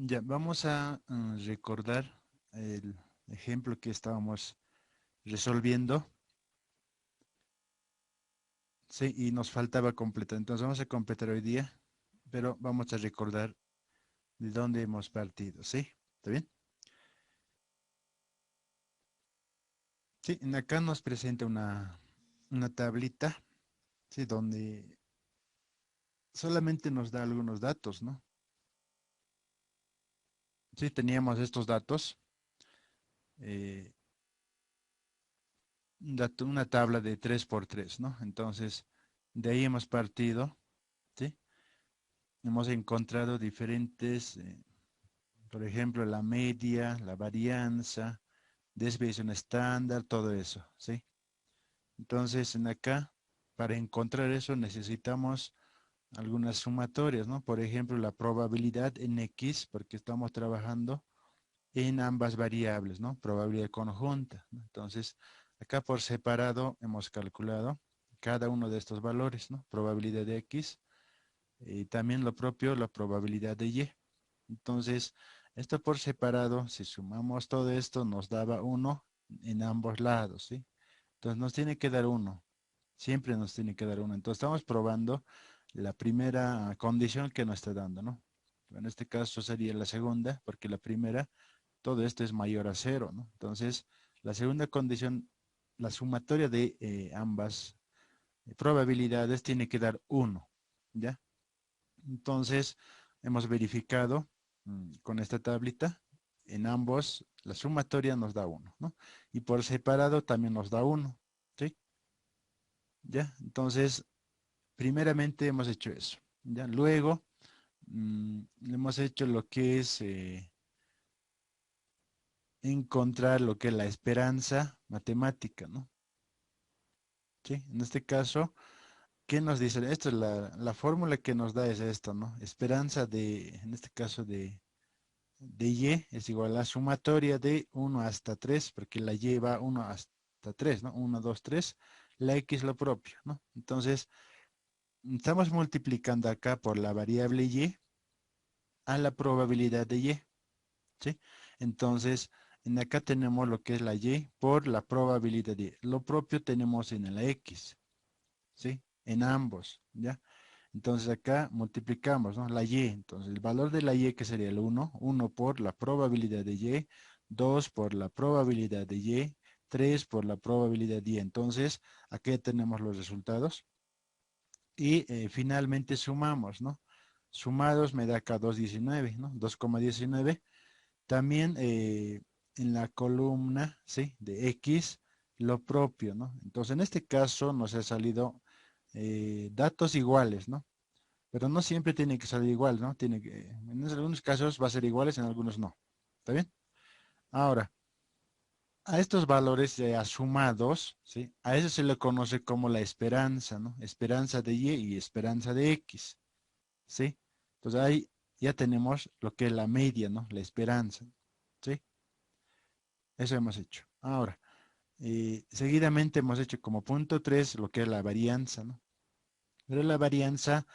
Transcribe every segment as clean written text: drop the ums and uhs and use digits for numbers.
Ya, vamos a recordar el ejemplo que estábamos resolviendo. Sí, y nos faltaba completar. Entonces vamos a completar hoy día, pero vamos a recordar de dónde hemos partido. ¿Sí? ¿Está bien? Sí, acá nos presenta una tablita, sí, donde solamente nos da algunos datos, ¿no? Sí, teníamos estos datos, eh, una tabla de 3 por 3, ¿no? Entonces, de ahí hemos partido, ¿sí? Hemos encontrado diferentes, por ejemplo, la media, la varianza, desviación estándar, todo eso, ¿sí? Entonces, en acá, para encontrar eso necesitamos algunas sumatorias, ¿no? Por ejemplo, la probabilidad en X, porque estamos trabajando en ambas variables, ¿no? Probabilidad conjunta, ¿no? Entonces, acá por separado hemos calculado cada uno de estos valores, ¿no? Probabilidad de X y también lo propio, la probabilidad de Y. Entonces, esto por separado, si sumamos todo esto, nos daba 1 en ambos lados, ¿sí? Entonces, nos tiene que dar 1. Siempre nos tiene que dar 1. Entonces, estamos probando la primera condición que nos está dando, ¿no? En este caso sería la segunda, porque la primera, todo esto es mayor a 0, ¿no? Entonces, la segunda condición, la sumatoria de ambas probabilidades tiene que dar 1, ¿ya? Entonces, hemos verificado con esta tablita, en ambos la sumatoria nos da 1, ¿no? Y por separado también nos da 1, ¿sí? ¿Ya? Entonces, primeramente hemos hecho eso, ¿ya? Luego, hemos hecho lo que es encontrar lo que es la esperanza matemática, ¿no? ¿Sí? En este caso, ¿qué nos dice? Esto es la fórmula que nos da es esta, ¿no? Esperanza de, en este caso de Y es igual a la sumatoria de 1 hasta 3, porque la Y va 1 hasta 3, ¿no? 1, 2, 3, la X lo propio, ¿no? Entonces, estamos multiplicando acá por la variable Y a la probabilidad de Y, ¿sí? Entonces, en acá tenemos lo que es la Y por la probabilidad de Y. Lo propio tenemos en la X, ¿sí? En ambos, ¿ya? Entonces acá multiplicamos, ¿no? La Y. Entonces el valor de la Y que sería el 1, 1 por la probabilidad de Y, 2 por la probabilidad de Y, 3 por la probabilidad de Y. Entonces aquí tenemos los resultados. Y finalmente sumamos, ¿no? Sumados me da acá 2,19, ¿no? 2,19. También en la columna, ¿sí? De X, lo propio, ¿no? Entonces en este caso nos ha salido datos iguales, ¿no? Pero no siempre tiene que salir igual, ¿no? En algunos casos va a ser iguales, en algunos no. ¿Está bien? Ahora, a estos valores ya sumados, ¿sí? A eso se le conoce como la esperanza, ¿no? Esperanza de Y y esperanza de X, ¿sí? Entonces ahí ya tenemos lo que es la media, ¿no? La esperanza, ¿sí? Eso hemos hecho. Ahora, seguidamente hemos hecho como punto 3 lo que es la varianza, ¿no? Pero la varianza,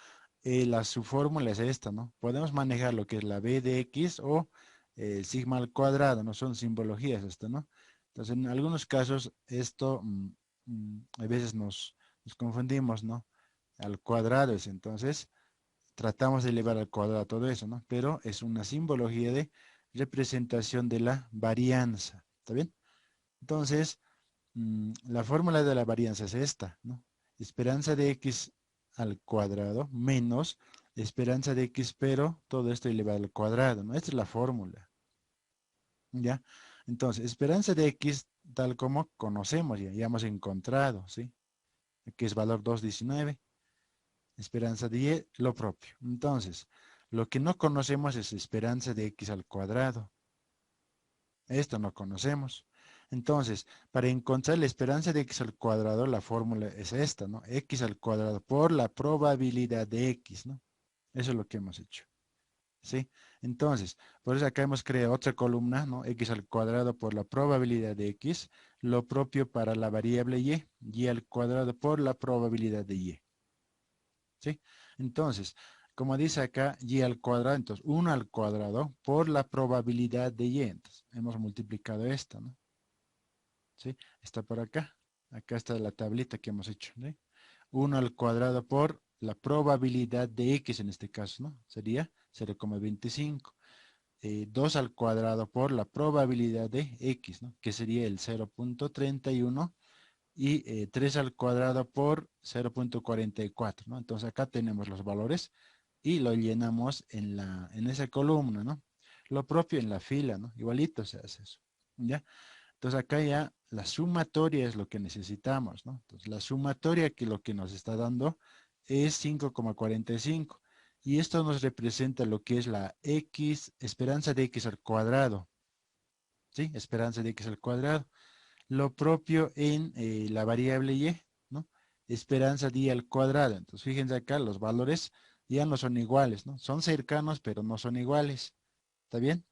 su fórmula es esta, ¿no? Podemos manejar lo que es la b de x o el sigma al cuadrado, ¿no? Son simbologías esto, ¿no? Entonces, en algunos casos, esto a veces nos confundimos, ¿no? Al cuadrado es entonces, tratamos de elevar al cuadrado todo eso, ¿no? Pero es una simbología de representación de la varianza, ¿está bien? Entonces, la fórmula de la varianza es esta, ¿no? Esperanza de x al cuadrado menos esperanza de x, pero todo esto elevado al cuadrado, ¿no? Esta es la fórmula, ¿ya? Entonces, esperanza de x tal como conocemos, ya hemos encontrado, ¿sí? Aquí es valor 2,19, esperanza de y, lo propio. Entonces, lo que no conocemos es esperanza de x al cuadrado. Esto no conocemos. Entonces, para encontrar la esperanza de x al cuadrado, la fórmula es esta, ¿no? X al cuadrado por la probabilidad de x, ¿no? Eso es lo que hemos hecho, ¿sí? Entonces, por eso acá hemos creado otra columna, ¿no? X al cuadrado por la probabilidad de x, lo propio para la variable y al cuadrado por la probabilidad de y, ¿sí? Entonces, como dice acá, y al cuadrado, entonces 1 al cuadrado por la probabilidad de y. Entonces, hemos multiplicado esto, ¿no? ¿Sí? Está por acá. Acá está la tablita que hemos hecho, ¿sí? 1 al cuadrado por la probabilidad de x en este caso, ¿no? Sería 0,25. 2 al cuadrado por la probabilidad de x, ¿no? Que sería el 0,31 y 3 al cuadrado por 0,44, ¿no? Entonces acá tenemos los valores y lo llenamos en esa columna, ¿no? Lo propio en la fila, ¿no? Igualito se hace eso, ¿ya? Entonces acá ya la sumatoria es lo que necesitamos, ¿no? Entonces la sumatoria que lo que nos está dando es 5,45 y esto nos representa lo que es la x, esperanza de x al cuadrado, ¿sí? Esperanza de x al cuadrado. Lo propio en la variable y, ¿no? Esperanza de y al cuadrado. Entonces fíjense acá, los valores ya no son iguales, ¿no? Son cercanos, pero no son iguales. ¿Está bien?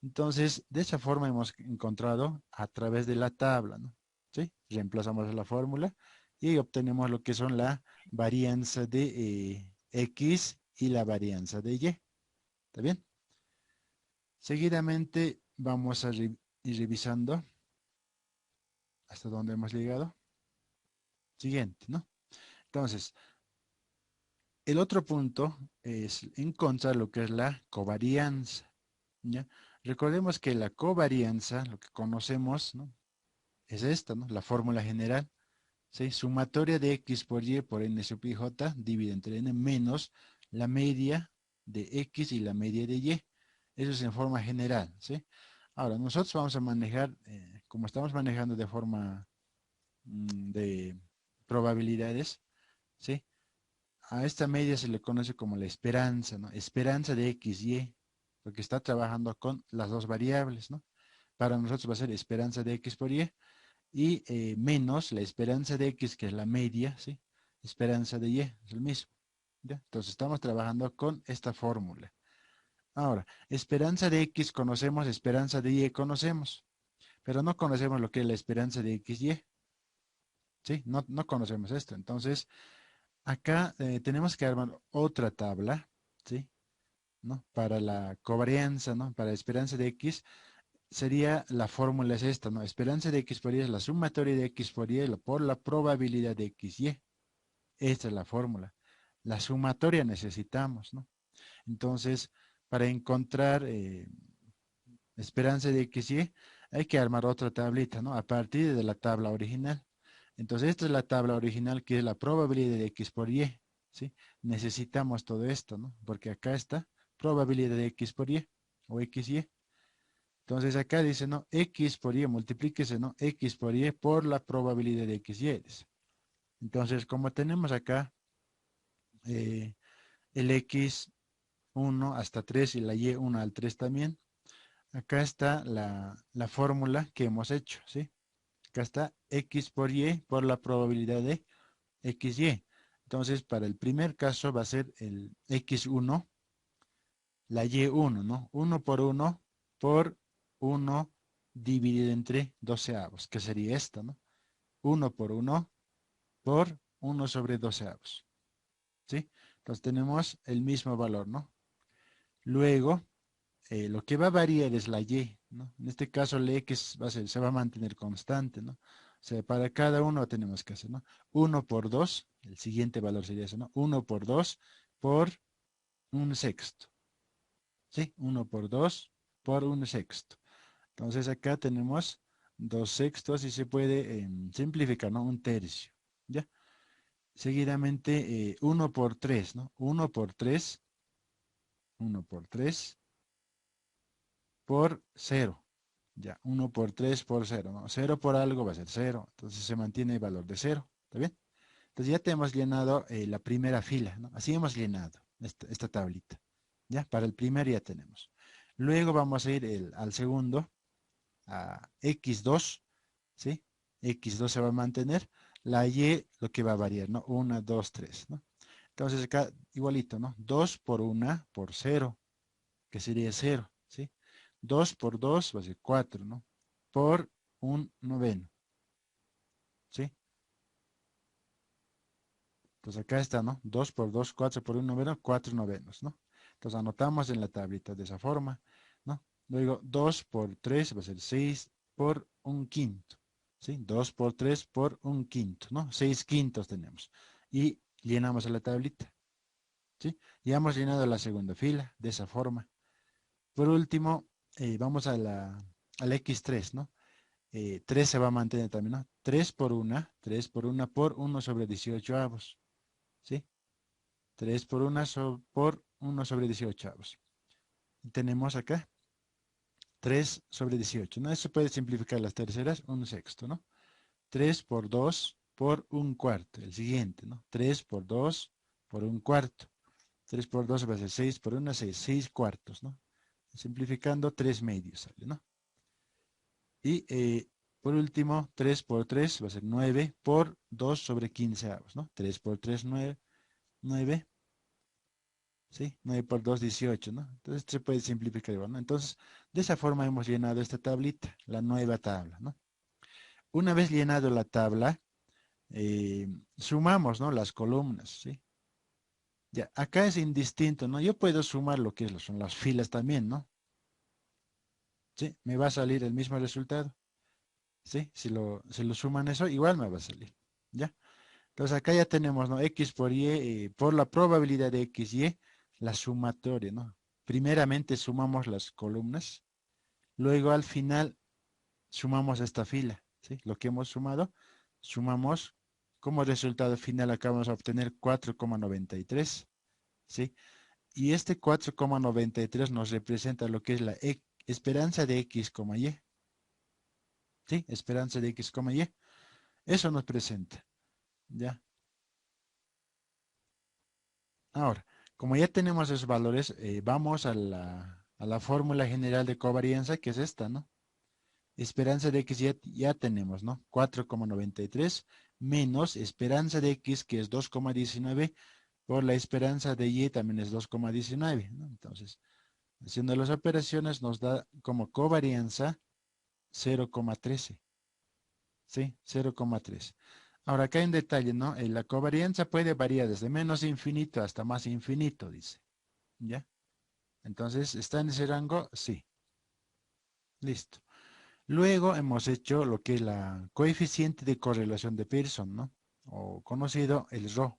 Entonces, de esa forma hemos encontrado a través de la tabla, ¿no? ¿Sí? Reemplazamos la fórmula y obtenemos lo que son la varianza de x y la varianza de y. ¿Está bien? Seguidamente vamos a ir revisando hasta donde hemos llegado. Siguiente, ¿no? Entonces, el otro punto es encontrar lo que es la covarianza, ¿ya? Recordemos que la covarianza, lo que conocemos, ¿no? Es esta, ¿no? La fórmula general, ¿sí? Sumatoria de x por y por n sub i j divide entre n menos la media de x y la media de y. Eso es en forma general, ¿sí? Ahora, nosotros vamos a manejar, como estamos manejando de forma de probabilidades, ¿sí? A esta media se le conoce como la esperanza, ¿no? Esperanza de x, y, porque está trabajando con las dos variables, ¿no? Para nosotros va a ser esperanza de x por y menos la esperanza de x, que es la media, ¿sí? Esperanza de y, es el mismo, ¿ya? Entonces estamos trabajando con esta fórmula. Ahora, esperanza de x conocemos, esperanza de y conocemos, pero no conocemos lo que es la esperanza de x, y, ¿sí? No conocemos esto. Entonces, acá tenemos que armar otra tabla, ¿sí? ¿No? Para la covarianza, ¿no? Para esperanza de x, sería la fórmula es esta, ¿no? Esperanza de x por y es la sumatoria de x por y por la probabilidad de x, y. Esta es la fórmula. La sumatoria necesitamos, ¿no? Entonces, para encontrar esperanza de x, y, hay que armar otra tablita, ¿no? A partir de la tabla original. Entonces, esta es la tabla original que es la probabilidad de x por y, ¿sí? Necesitamos todo esto, ¿no? Porque acá está probabilidad de x por y o x, y. Entonces acá dice, ¿no? X por y, multiplíquese, ¿no? X por y por la probabilidad de x, y. Entonces, como tenemos acá eh, el x 1 hasta 3 y la y 1 al 3 también, acá está la fórmula que hemos hecho, ¿sí? Acá está x por y por la probabilidad de x, y. Entonces, para el primer caso va a ser el x1, la y1, ¿no? 1 por 1 por 1 dividido entre 12avos, que sería esto, ¿no? 1 por 1 por 1 sobre 12avos, ¿sí? Entonces tenemos el mismo valor, ¿no? Luego, lo que va a variar es la y, ¿no? En este caso, la x se va a mantener constante, ¿no? O sea, para cada uno tenemos que hacer, ¿no? 1 por 2, el siguiente valor sería eso, ¿no? 1 por 2 por un sexto, ¿sí? 1 por 2 por un sexto. Entonces acá tenemos 2 sextos y se puede simplificar, ¿no? Un tercio, ¿ya? Seguidamente 1 por 3, ¿no? 1 por 3, 1 por 3 por 0. Ya, 1 por 3 por 0, ¿no? 0 por algo va a ser 0. Entonces se mantiene el valor de 0. ¿Está bien? Entonces ya te hemos llenado la primera fila, ¿no? Así hemos llenado esta tablita. ¿Ya? Para el primer ya tenemos. Luego vamos a ir al segundo, a x2, ¿sí? X2 se va a mantener. La y lo que va a variar, ¿no? 1, 2, 3, ¿no? Entonces acá igualito, ¿no? 2 por 1 por 0, que sería 0, ¿sí? 2 por 2 va a ser 4, ¿no? Por un noveno, ¿sí? Entonces acá está, ¿no? 2 por 2, 4 por 1 noveno, 4 novenos, ¿no? Entonces anotamos en la tablita de esa forma, ¿no? Luego 2 por 3 va a ser 6 por un quinto, ¿sí? 2 por 3 por un quinto, ¿no? 6 quintos tenemos. Y llenamos la tablita, ¿sí? Ya hemos llenado la segunda fila de esa forma. Por último, vamos a la x3, ¿no? 3 se va a mantener también, ¿no? 3 por 1 por 1 sobre 18 avos, ¿sí? 3 por 1 por 1 sobre 18 avos. Y tenemos acá 3 sobre 18, ¿no? Eso puede simplificar las terceras, un sexto, ¿no? 3 por 2 por un cuarto, el siguiente, ¿no? 3 por 2 por un cuarto. 3 por 2 va a ser 6 por 1, 6, 6 cuartos, ¿no? Simplificando 3 medios sale, ¿no? Y por último, 3 por 3 va a ser 9 por 2 sobre 15 avos, ¿no? 3 por 3, 9, 9, ¿sí? 9 por 2, 18, ¿no? Entonces se puede simplificar igual, ¿no? Entonces, de esa forma hemos llenado esta tablita, la nueva tabla, ¿no? Una vez llenado la tabla, sumamos, ¿no? Las columnas, ¿sí? Ya, acá es indistinto, ¿no? Yo puedo sumar lo que son las filas también, ¿no? ¿Sí? Me va a salir el mismo resultado, ¿sí? Si lo suman eso, igual me va a salir, ¿ya? Entonces acá ya tenemos, ¿no? X por Y, por la probabilidad de X, Y, la sumatoria, ¿no? Primeramente sumamos las columnas, luego al final sumamos esta fila, ¿sí? Lo que hemos sumado, sumamos, como resultado final acá vamos a obtener 4,93, ¿sí? Y este 4,93 nos representa lo que es la esperanza de X, Y, ¿sí? Esperanza de X, Y. Eso nos presenta, ¿ya? Ahora, como ya tenemos esos valores, vamos a la fórmula general de covarianza, que es esta, ¿no? Esperanza de X ya tenemos, ¿no? 4,93 menos esperanza de X, que es 2,19, por la esperanza de Y también es 2,19, ¿no? Entonces, haciendo las operaciones nos da como covarianza 0,13, ¿sí? 0,3. Ahora, acá hay un detalle, ¿no? La covarianza puede variar desde menos infinito hasta más infinito, dice, ¿ya? Entonces, ¿está en ese rango? Sí. Listo. Luego hemos hecho lo que es la coeficiente de correlación de Pearson, ¿no? O conocido el ρ,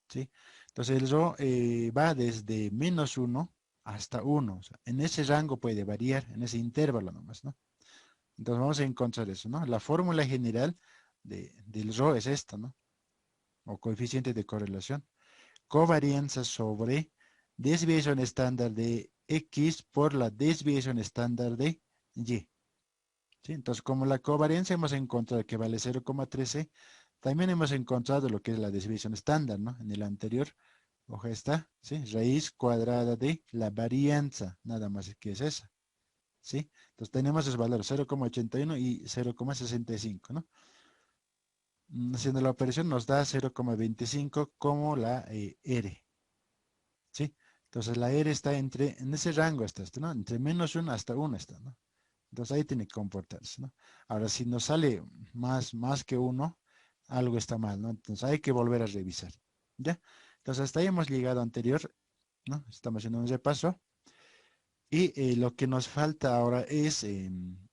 ¿sí? Entonces el ρ va desde -1 hasta 1. O sea, en ese rango puede variar, en ese intervalo nomás, ¿no? Entonces vamos a encontrar eso, ¿no? La fórmula general del ρ es esta, ¿no? O coeficiente de correlación. Covarianza sobre desviación estándar de X por la desviación estándar de Y. ¿Sí? Entonces, como la covarianza hemos encontrado que vale 0,13, también hemos encontrado lo que es la desviación estándar, ¿no? En el anterior, hoja está, ¿sí? Raíz cuadrada de la varianza, nada más que es esa, ¿sí? Entonces tenemos esos valores 0,81 y 0,65, ¿no? Haciendo la operación nos da 0,25 como la R, ¿sí? Entonces la R está en ese rango está, ¿no? Entre -1 hasta 1 está, ¿no? Entonces ahí tiene que comportarse, ¿no? Ahora, si nos sale más que 1, algo está mal, ¿no? Entonces hay que volver a revisar, ¿ya? Entonces hasta ahí hemos llegado anterior, ¿no? Estamos haciendo un repaso. Y lo que nos falta ahora es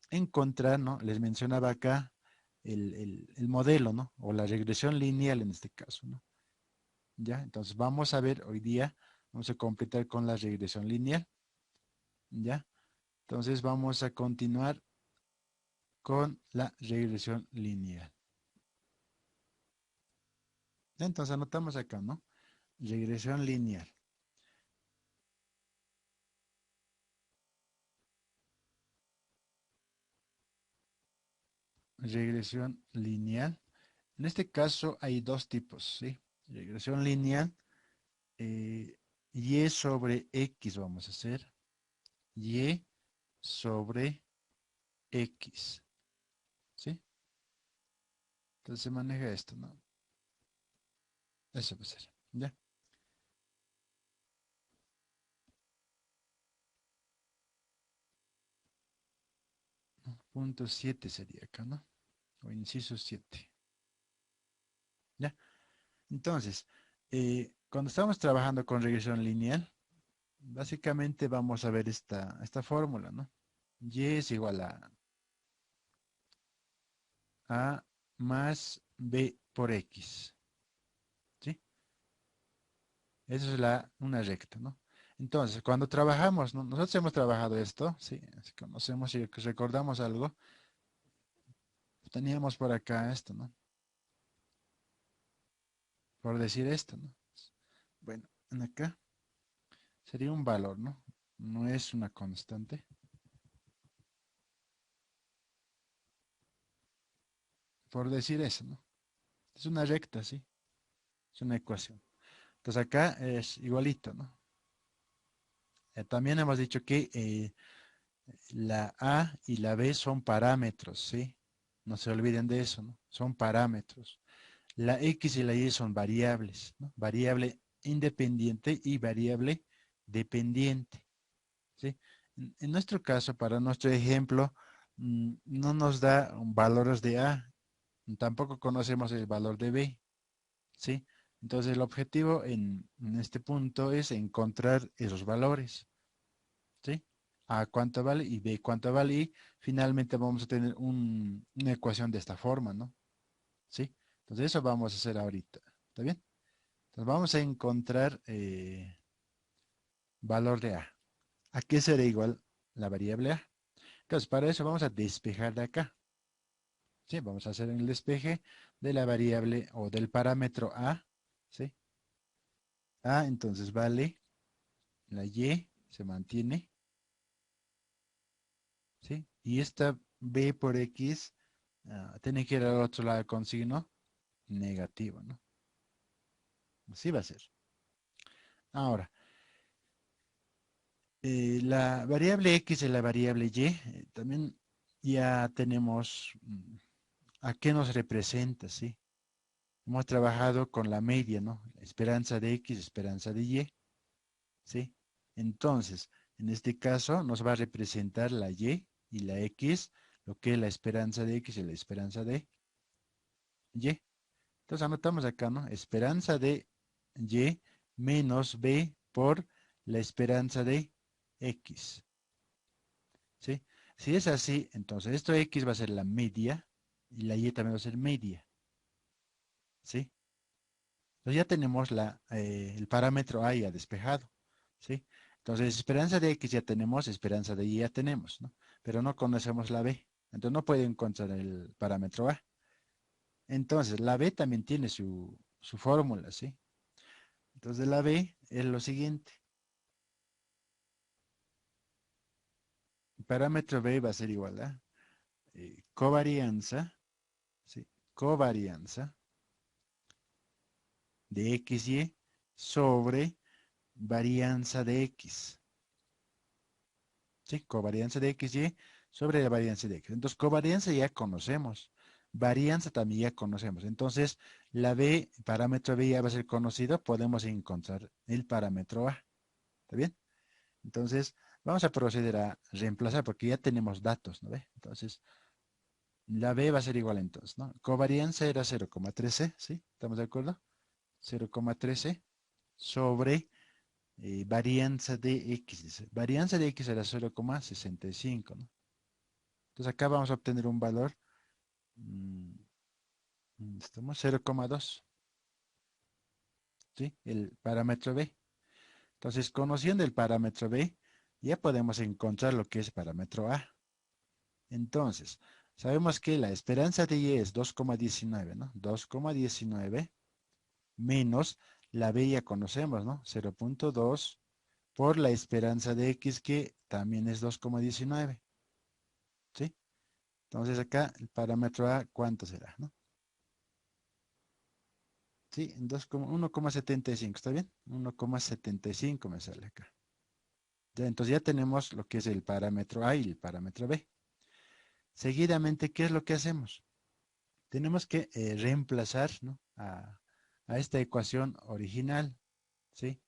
encontrar, ¿no? Les mencionaba acá el modelo, ¿no? O la regresión lineal en este caso, ¿no? ¿Ya? Entonces vamos a ver hoy día, vamos a completar con la regresión lineal, ¿ya? Entonces vamos a continuar con la regresión lineal. Entonces anotamos acá, ¿no? Regresión lineal. Regresión lineal. En este caso hay dos tipos, ¿sí? Regresión lineal, y sobre x vamos a hacer. Y sobre x, ¿sí? Entonces se maneja esto, ¿no? Eso va a ser, ¿ya? Punto 7 sería acá, ¿no? O inciso 7, ¿ya? Entonces, cuando estamos trabajando con regresión lineal, básicamente vamos a ver esta fórmula, ¿no? Y es igual a más b por x, ¿sí? Esa es una recta, ¿no? Entonces, cuando trabajamos, ¿no? Nosotros hemos trabajado esto, ¿sí? Si conocemos y recordamos algo, teníamos por acá esto, ¿no? Por decir esto, ¿no? Bueno, en acá sería un valor, ¿no? No es una constante. Por decir eso, ¿no? Es una recta, ¿sí? Es una ecuación. Entonces acá es igualito, ¿no? También hemos dicho que la A y la B son parámetros, ¿sí? No se olviden de eso, ¿no? Son parámetros. La X y la Y son variables, ¿no? Variable independiente y variable dependiente, ¿sí? En nuestro caso, para nuestro ejemplo, no nos da valores de A, tampoco conocemos el valor de B, ¿sí? Entonces el objetivo en este punto es encontrar esos valores, ¿sí? A cuánto vale y B cuánto vale y finalmente vamos a tener una ecuación de esta forma, ¿no? ¿Sí? Entonces eso vamos a hacer ahorita, ¿está bien? Entonces vamos a encontrar valor de A. ¿A qué será igual la variable A? Entonces para eso vamos a despejar de acá, ¿sí? Vamos a hacer el despeje de la variable o del parámetro A, ¿sí? A entonces vale, la Y se mantiene, ¿sí? Y esta B por X tiene que ir al otro lado con signo negativo, ¿no? Así va a ser. Ahora, la variable X y la variable Y, también ya tenemos a qué nos representa, ¿sí? Hemos trabajado con la media, ¿no? Esperanza de X, esperanza de Y, ¿sí? Entonces, en este caso nos va a representar la Y y la X, lo que es la esperanza de X y la esperanza de Y. Entonces anotamos acá, ¿no? Esperanza de Y menos B por la esperanza de X, ¿sí? Si es así, entonces esto X va a ser la media y la Y también va a ser media, ¿sí? Entonces ya tenemos el parámetro A ya despejado, ¿sí? Entonces esperanza de X ya tenemos, esperanza de Y ya tenemos, ¿no? Pero no conocemos la B, entonces no puede encontrar el parámetro A. Entonces la B también tiene su fórmula, ¿sí? Entonces la B es lo siguiente. El parámetro B va a ser igual a covarianza, ¿sí? Covarianza de XY sobre varianza de X. ¿Sí? Covarianza de XY sobre la varianza de X. Entonces, covarianza ya conocemos. Varianza también ya conocemos. Entonces, la B, parámetro B ya va a ser conocido. Podemos encontrar el parámetro A. ¿Está bien? Entonces, vamos a proceder a reemplazar porque ya tenemos datos, ¿no ve? Entonces, la B va a ser igual entonces, ¿no? Covarianza era 0,13, ¿sí? ¿Estamos de acuerdo? 0,13 sobre varianza de X. Dice. Varianza de X era 0,65, ¿no? Entonces acá vamos a obtener un valor, mm, estamos 0,2, ¿sí? El parámetro B. Entonces, conociendo el parámetro B, ya podemos encontrar lo que es parámetro A. Entonces, sabemos que la esperanza de Y es 2,19, ¿no? 2,19 menos la B ya conocemos, ¿no? 0,2 por la esperanza de X que también es 2,19, ¿sí? Entonces acá el parámetro A, ¿cuánto será, no? Sí, 1,75, ¿está bien? 1,75 me sale acá. Ya, entonces ya tenemos lo que es el parámetro A y el parámetro B. Seguidamente, ¿qué es lo que hacemos? Tenemos que reemplazar, ¿no? a esta ecuación original, ¿sí?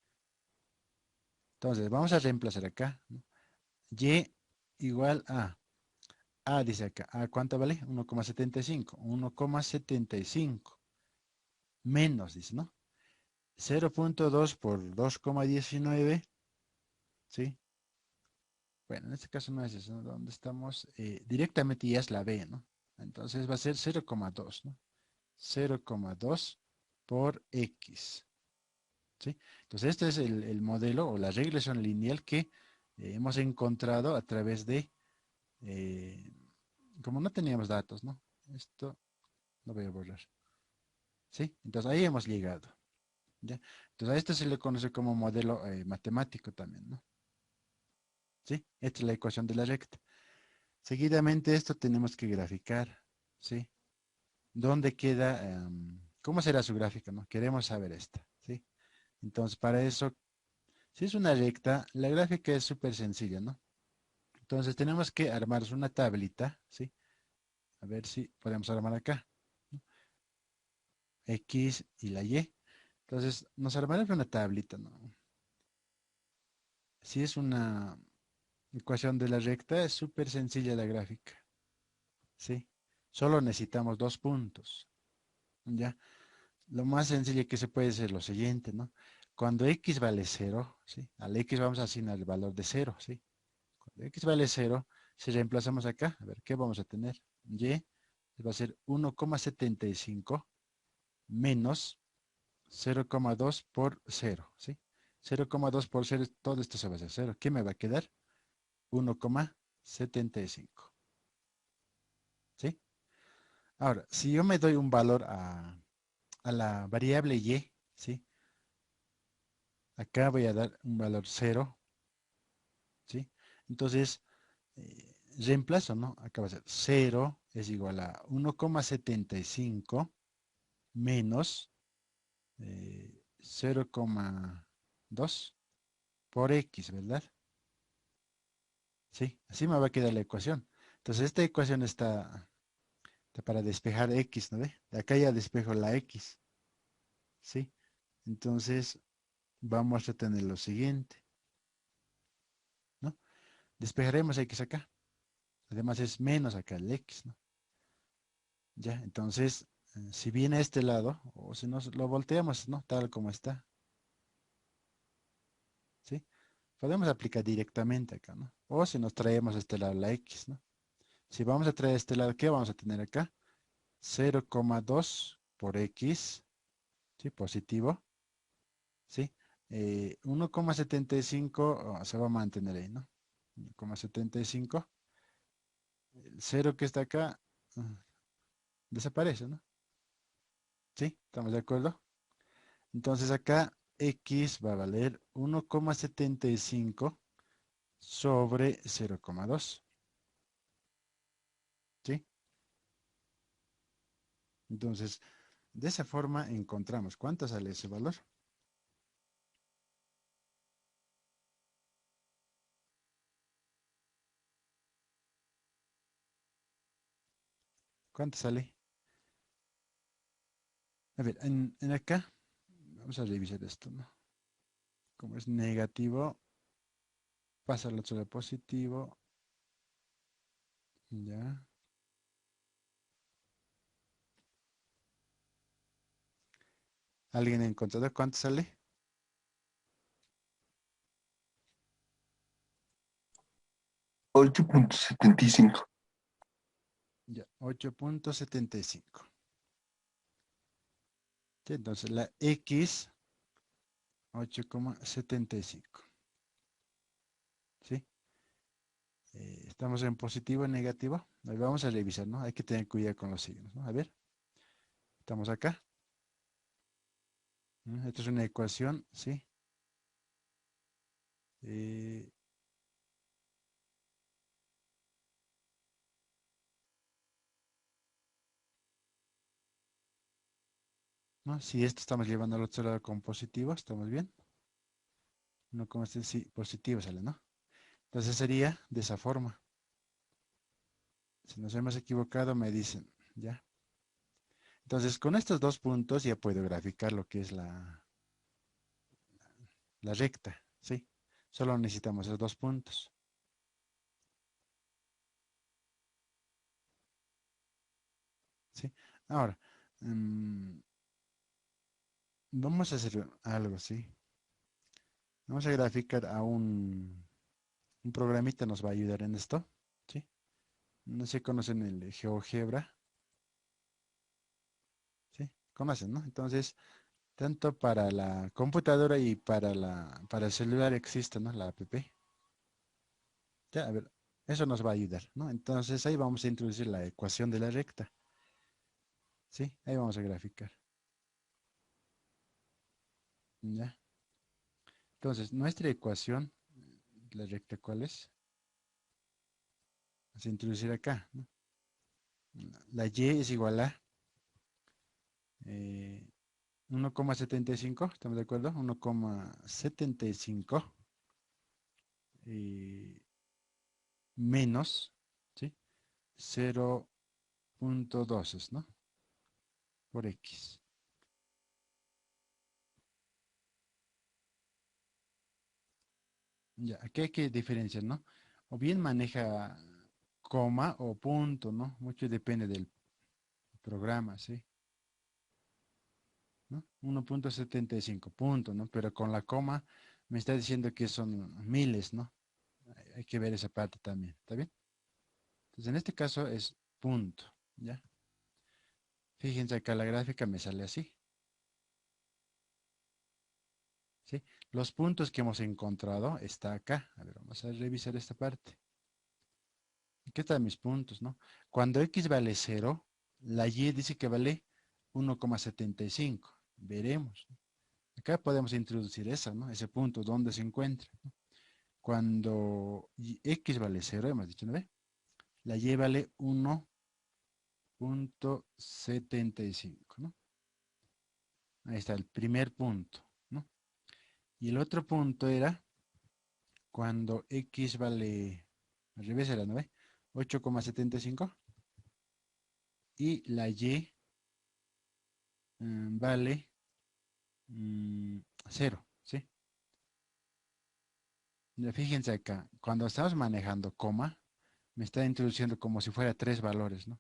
Entonces, vamos a reemplazar acá, ¿no? Y igual a, dice acá, ¿a cuánto vale? 1,75, 1,75. menos, dice, ¿no? 0.2 por 2,19, ¿sí? Bueno, en este caso no es eso, ¿no? ¿Dónde estamos? Directamente ya es la B, ¿no? Entonces va a ser 0,2, ¿no? 0,2 por X, ¿sí? Entonces este es el modelo o la regresión lineal que hemos encontrado a través de, eh, como no teníamos datos, ¿no? Esto lo voy a borrar, ¿sí? Entonces ahí hemos llegado, ¿ya? Entonces a esto se le conoce como modelo matemático también, ¿no? ¿Sí? Esta es la ecuación de la recta. Seguidamente esto tenemos que graficar, ¿sí? ¿Dónde queda? ¿Cómo será su gráfica, no? Queremos saber esta, ¿sí? Entonces, para eso, si es una recta, la gráfica es súper sencilla, ¿no? Entonces, tenemos que armar una tablita, ¿sí? A ver si podemos armar acá, ¿no? X y la Y. Entonces, nos armaremos una tablita, ¿no? Si es una ecuación de la recta, es súper sencilla la gráfica, ¿sí? Solo necesitamos dos puntos, ¿ya? Lo más sencillo que se puede hacer es lo siguiente, ¿no? Cuando x vale cero, ¿sí? Al x vamos a asignar el valor de cero, ¿sí? Cuando x vale cero, si reemplazamos acá, a ver, ¿qué vamos a tener? Y va a ser 1,75 menos 0,2 por cero, ¿sí? 0,2 por cero, todo esto se va a hacer cero. ¿Qué me va a quedar? 1,75, ¿sí? Ahora, si yo me doy un valor a la variable y, ¿sí? Acá voy a dar un valor cero, ¿sí? Entonces, reemplazo, ¿no? Acá va a ser cero es igual a 1,75 menos 0,2 por x, ¿verdad? Sí, así me va a quedar la ecuación. Entonces, esta ecuación está para despejar x, ¿no ve? De acá ya despejo la x, ¿sí? Entonces, vamos a tener lo siguiente, ¿no? Despejaremos x acá. Además es menos acá el x, ¿no? Ya, entonces, si viene a este lado, o si nos lo volteamos, ¿no? Tal como está, ¿sí? Podemos aplicar directamente acá, ¿no? O si nos traemos a este lado la x, ¿no? Si vamos a traer a este lado, ¿qué vamos a tener acá? 0,2 por x, ¿sí? Positivo, ¿sí? 1,75 se va a mantener ahí, ¿no? 1,75. El cero que está acá desaparece, ¿no? ¿Sí? ¿Estamos de acuerdo? Entonces acá x va a valer 1,75 sobre 0,2. ¿Sí? Entonces, de esa forma encontramos cuánto sale ese valor. ¿Cuánto sale? A ver, en acá, vamos a revisar esto, ¿no? Como es negativo, pasa al otro lado positivo. Ya. ¿Alguien ha encontrado cuánto sale? 8,75. Ya, 8,75. Sí, entonces la x, 8,75. ¿Sí? Estamos en positivo o negativo. Ahí vamos a revisar, ¿no? Hay que tener cuidado con los signos, ¿no? A ver, estamos acá. Esta es una ecuación, ¿sí? Eh, ¿No? Si esto estamos llevando al otro lado con positivo, ¿estamos bien? No como este, sí, positivo sale, ¿no? Entonces sería de esa forma. Si nos hemos equivocado, me dicen, ¿ya? Entonces, con estos dos puntos ya puedo graficar lo que es la recta, ¿sí? Solo necesitamos esos dos puntos, ¿sí? Ahora, mm, Vamos a hacer algo, ¿sí? Vamos a graficar a un programita, nos va a ayudar en esto, ¿sí? No sé si conocen el GeoGebra, ¿sí? Conocen, ¿no? Entonces, tanto para la computadora y para el celular existe, ¿no? La app. Ya, a ver, eso nos va a ayudar, ¿no? Entonces ahí vamos a introducir la ecuación de la recta, ¿sí? Ahí vamos a graficar, ¿ya? Entonces, nuestra ecuación, la recta, ¿cuál es? Vamos a introducir acá, ¿no? La y es igual a eh, 1,75, ¿estamos de acuerdo? 1,75 eh, menos, ¿sí? 0,2, ¿no? Por X. Ya, aquí hay que diferenciar, ¿no? O bien maneja coma o punto, ¿no? Mucho depende del programa, ¿sí? ¿No? 1,75 punto, ¿no? Pero con la coma me está diciendo que son miles, ¿no? Hay que ver esa parte también, ¿está bien? Entonces, en este caso es punto, ¿ya? Fíjense acá la gráfica me sale así, ¿sí? Los puntos que hemos encontrado está acá. A ver, vamos a revisar esta parte. ¿Qué están mis puntos, no? Cuando X vale 0, la Y dice que vale 1,75. Veremos, ¿no? Acá podemos introducir esa, ¿no? Ese punto, ¿dónde se encuentra? Cuando X vale 0, hemos dicho, ¿no ve? La Y vale 1,75, ¿no? Ahí está el primer punto, ¿no? Y el otro punto era cuando X vale, al revés era, ¿no ve? 8,75 y la Y vale 0, ¿sí? Ya, fíjense acá, cuando estamos manejando coma, me está introduciendo como si fuera tres valores, ¿no?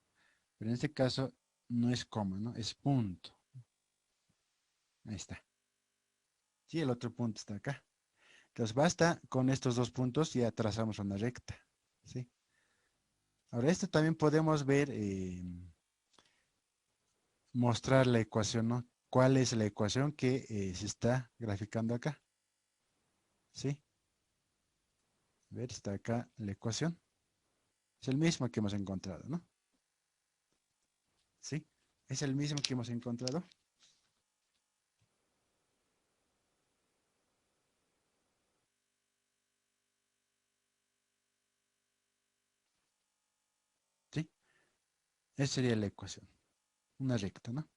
Pero en este caso no es coma, ¿no? Es punto. Ahí está. Sí, el otro punto está acá. Entonces basta con estos dos puntos y ya trazamos una recta, ¿sí? Ahora esto también podemos ver, mostrar la ecuación, ¿no? ¿Cuál es la ecuación que se está graficando acá? ¿Sí? A ver, está acá la ecuación. Es el mismo que hemos encontrado, ¿no? ¿Sí? Es el mismo que hemos encontrado. ¿Sí? Esa sería la ecuación. Una recta, ¿no?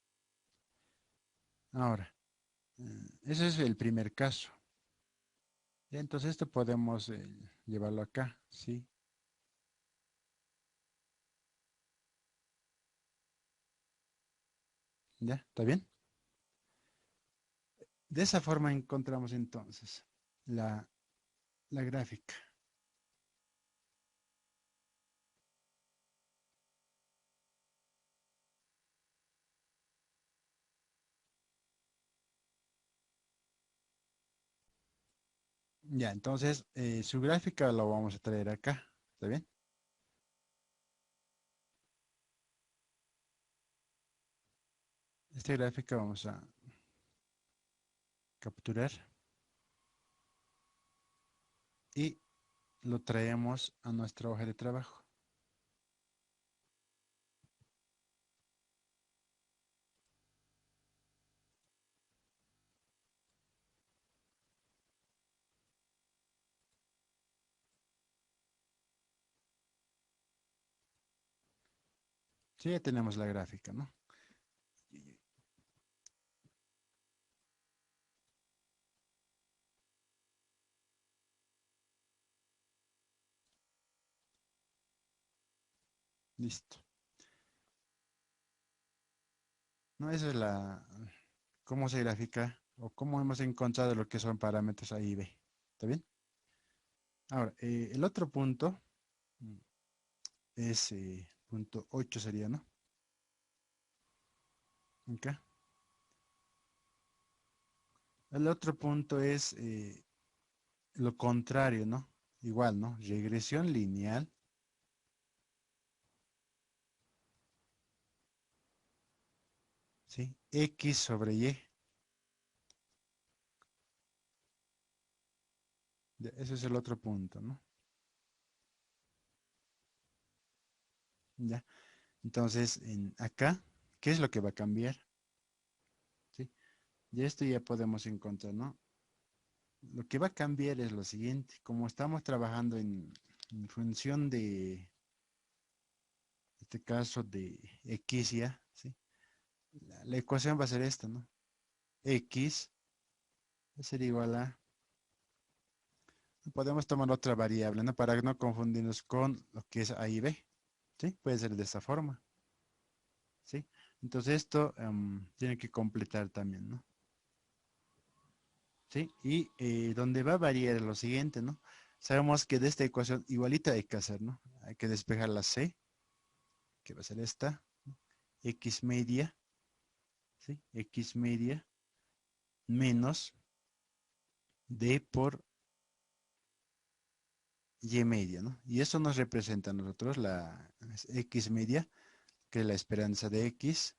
Ahora, ese es el primer caso. Ya, entonces esto podemos llevarlo acá, ¿sí? ¿Ya? ¿Está bien? De esa forma encontramos entonces la, la gráfica. Ya, entonces su gráfica lo vamos a traer acá. ¿Está bien? Esta gráfica vamos a capturar y lo traemos a nuestra hoja de trabajo. Sí, ya tenemos la gráfica, ¿no? Listo. No, esa es cómo se grafica o cómo hemos encontrado lo que son parámetros A y B. ¿Está bien? Ahora, el otro punto mm, es punto 8 sería, ¿no? Acá. El otro punto es lo contrario, ¿no? Igual, ¿no? Regresión lineal. ¿Sí? X sobre Y. Ese es el otro punto, ¿no? Ya. Entonces, acá, ¿qué es lo que va a cambiar? ¿Sí? Y esto ya podemos encontrar, ¿no? Lo que va a cambiar es lo siguiente. Como estamos trabajando en función de, en este caso, de X ya, ¿sí? La ecuación va a ser esta, ¿no? X va a ser igual a... Podemos tomar otra variable, ¿no? Para no confundirnos con lo que es A y B, ¿sí? Puede ser de esta forma, ¿sí? Entonces esto tiene que completar también, ¿no? ¿Sí? Y donde va a variar lo siguiente, ¿no? Sabemos que de esta ecuación igualita hay que hacer, ¿no? Hay que despejar la C, que va a ser esta, ¿no? X media, ¿sí? X media menos D por Y media, ¿no? Y eso nos representa a nosotros la X media, que es la esperanza de X,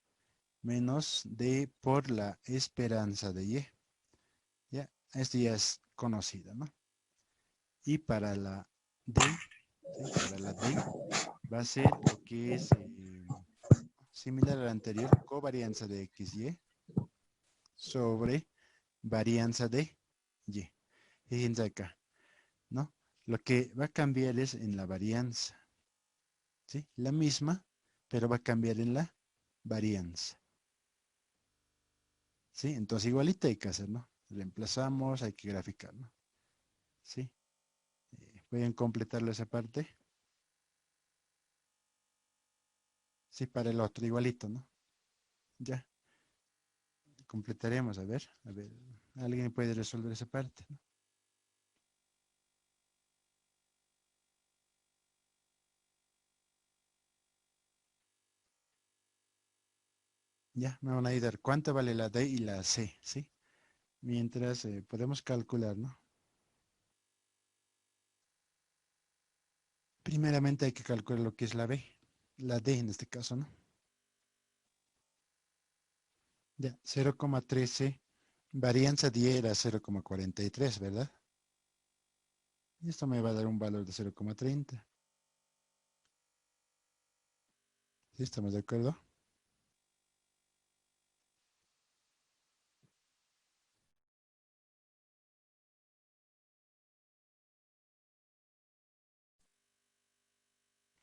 menos D por la esperanza de Y. ¿Ya? Esto ya es conocido, ¿no? Y para la D, ¿sí? Para la D va a ser lo que es similar al anterior, covarianza de XY sobre varianza de Y. Fíjense acá, ¿no? Lo que va a cambiar es en la varianza, ¿sí? La misma, pero va a cambiar en la varianza, ¿sí? Entonces igualito hay que hacer, ¿no? Reemplazamos, hay que graficar, ¿no? ¿Sí? Voy a completarlo esa parte. Sí, para el otro, igualito, ¿no? Ya, completaremos, a ver, alguien puede resolver esa parte, ¿no? Ya, me van a ayudar. ¿Cuánto vale la D y la C? ¿Sí? Mientras podemos calcular, ¿no? Primeramente hay que calcular lo que es la B, la D en este caso, ¿no? Ya, 0,13, varianza 10 era 0,43, ¿verdad? Y esto me va a dar un valor de 0,30. ¿Sí estamos de acuerdo?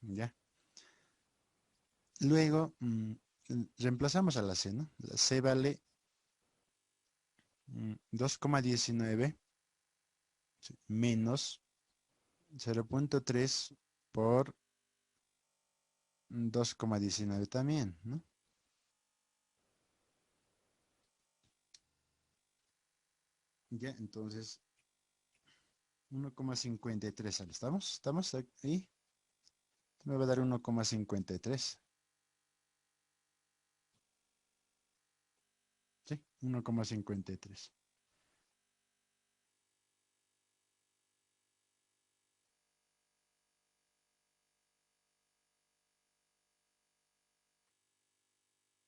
Ya. Luego, reemplazamos a la C, ¿no? La C vale 2,19 menos 0,3 por 2,19 también, ¿no? Ya, entonces 1,53 sale. ¿Estamos? ¿Estamos ahí? Me va a dar 1,53. Sí, 1,53.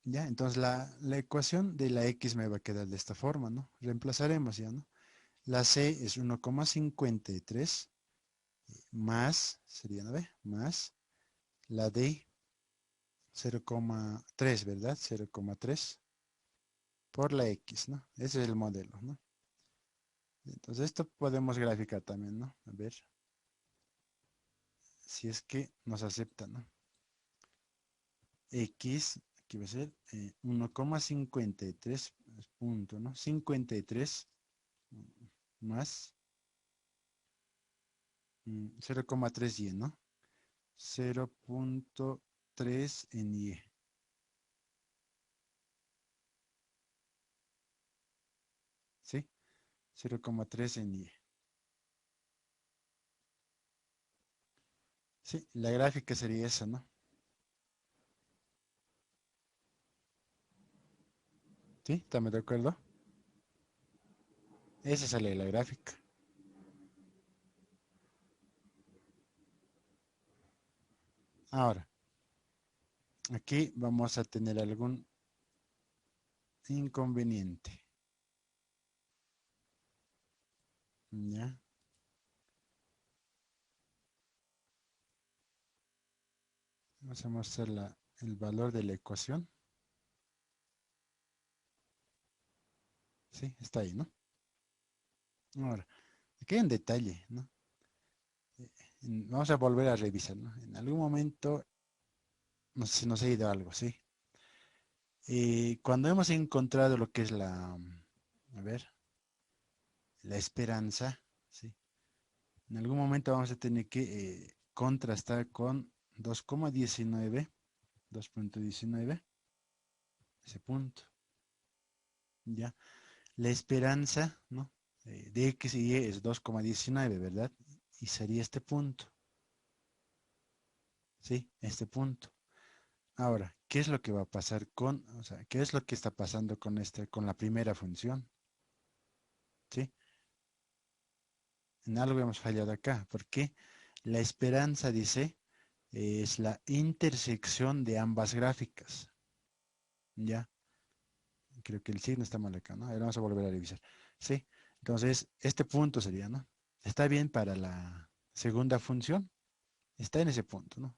Ya, entonces la ecuación de la X me va a quedar de esta forma, ¿no? Reemplazaremos ya, ¿no? La C es 1,53 más, sería, ¿no ve? Más la D 0,3, ¿verdad? 0,3 por la X, ¿no? Ese es el modelo, ¿no? Entonces esto podemos graficar también, ¿no? A ver si es que nos acepta, ¿no? X, aquí va a ser 1,53 punto, ¿no? 53 más 0,3 y, ¿no? 0,3 en y. ¿Sí? 0,3 en y. Sí, la gráfica sería esa, ¿no? ¿Sí? ¿Estamos de acuerdo? Esa sale la gráfica. Ahora, aquí vamos a tener algún inconveniente. ¿Ya? Vamos a mostrar el valor de la ecuación. Sí, está ahí, ¿no? Ahora, aquí hay un detalle, ¿no? Vamos a volver a revisar, ¿no? En algún momento se nos ha ido algo, ¿sí? Cuando hemos encontrado lo que es a ver, la esperanza, ¿sí? En algún momento vamos a tener que contrastar con 2,19, 2,19, ese punto, ¿ya? La esperanza, ¿no? De X y Y es 2,19, ¿verdad? Y sería este punto, ¿sí? Este punto. Ahora, ¿qué es lo que va a pasar o sea, qué es lo que está pasando con la primera función? ¿Sí? En algo hemos fallado acá, porque la esperanza, dice, es la intersección de ambas gráficas, ¿ya? Creo que el signo está mal acá, ¿no? Ahora vamos a volver a revisar. Sí, entonces, este punto sería, ¿no? Está bien para la segunda función, está en ese punto, ¿no?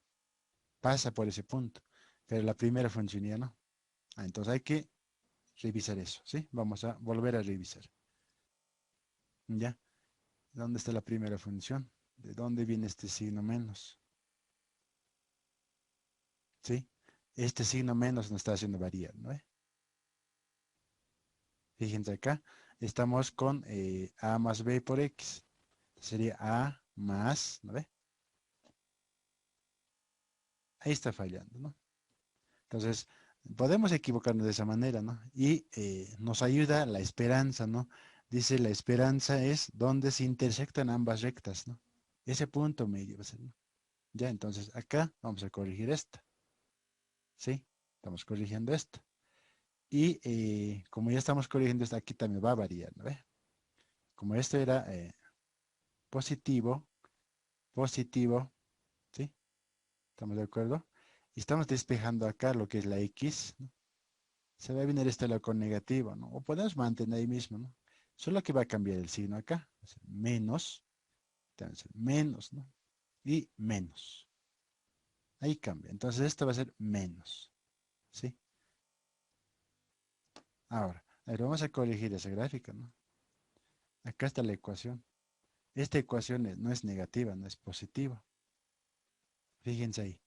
Pasa por ese punto, pero la primera función ya no. Entonces hay que revisar eso, ¿sí? Vamos a volver a revisar, ¿ya? ¿Dónde está la primera función? ¿De dónde viene este signo menos? ¿Sí? Este signo menos nos está haciendo variar, ¿no? Fíjense acá, estamos con a más b por x. Sería a más, ¿no ve? Ahí está fallando, ¿no? Entonces, podemos equivocarnos de esa manera, ¿no? Y nos ayuda la esperanza, ¿no? Dice, la esperanza es donde se intersectan ambas rectas, ¿no? Ese punto medio va a ser, ¿no? Ya, entonces acá vamos a corregir esta, ¿sí? Estamos corrigiendo esta. Y como ya estamos corrigiendo esta, aquí también va a variar, ¿no ve? Como esto era positivo, positivo, ¿sí? ¿Estamos de acuerdo? Y estamos despejando acá lo que es la X, ¿no? Se va a venir este lado con negativo, ¿no? O podemos mantener ahí mismo, ¿no? Solo que va a cambiar el signo acá. Va a ser menos, entonces menos, ¿no? Y menos. Ahí cambia. Entonces esto va a ser menos, ¿sí? Ahora, a ver, vamos a corregir esa gráfica, ¿no? Acá está la ecuación. Esta ecuación no es negativa, no es positiva. Fíjense ahí.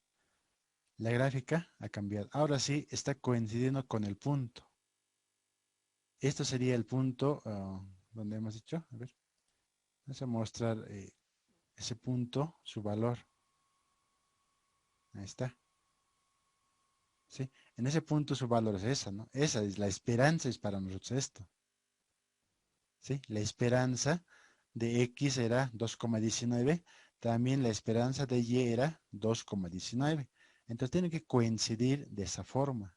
La gráfica ha cambiado. Ahora sí está coincidiendo con el punto. Esto sería el punto donde hemos dicho. A ver, vamos a mostrar ese punto, su valor. Ahí está. ¿Sí? En ese punto su valor es esa, ¿no? Esa es la esperanza, es para nosotros esto. ¿Sí? La esperanza de X era 2,19. También la esperanza de Y era 2,19. Entonces tiene que coincidir de esa forma.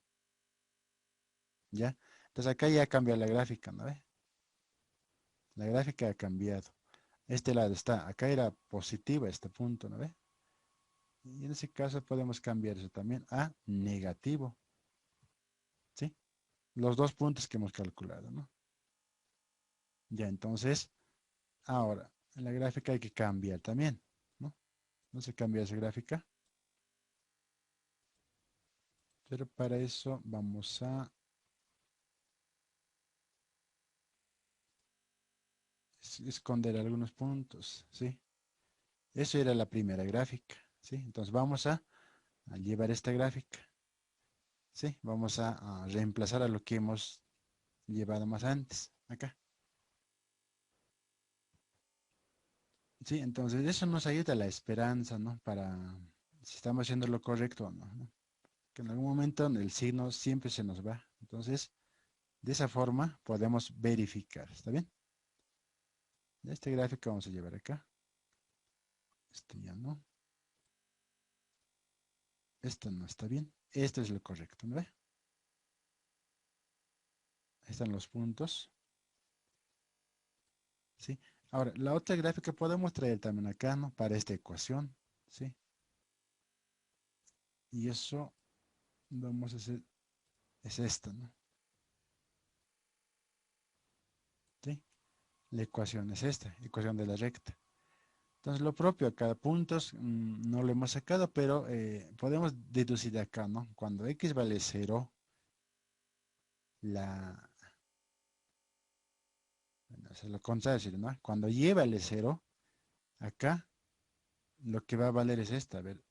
¿Ya? Entonces acá ya cambia la gráfica, ¿no ve? La gráfica ha cambiado. Este lado está, acá era positiva este punto, ¿no ve? Y en ese caso podemos cambiar eso también a negativo, ¿sí? Los dos puntos que hemos calculado, ¿no? Ya, entonces, ahora, en la gráfica hay que cambiar también, ¿no? No se cambia esa gráfica, pero para eso vamos a esconder algunos puntos, ¿sí? Eso era la primera gráfica, ¿sí? Entonces vamos a llevar esta gráfica, ¿sí? Vamos a reemplazar a lo que hemos llevado más antes, acá. Sí, entonces eso nos ayuda a la esperanza, ¿no? Para si estamos haciendo lo correcto o no, ¿no? Que en algún momento el signo siempre se nos va. Entonces, de esa forma podemos verificar, ¿está bien? Este gráfico vamos a llevar acá. Este ya no. Esto no está bien. Esto es lo correcto, ¿no ve? Ahí están los puntos. ¿sí? Ahora, la otra gráfica podemos traer también acá, ¿no? Para esta ecuación, ¿sí? Y eso vamos a hacer, es esta, ¿no? ¿Sí? La ecuación es esta, ecuación de la recta. Entonces, lo propio acá, puntos, no lo hemos sacado, pero podemos deducir de acá, ¿no? Cuando x vale 0, la, bueno, es lo contrario, ¿no? Cuando y vale 0, acá lo que va a valer es esta. A ver,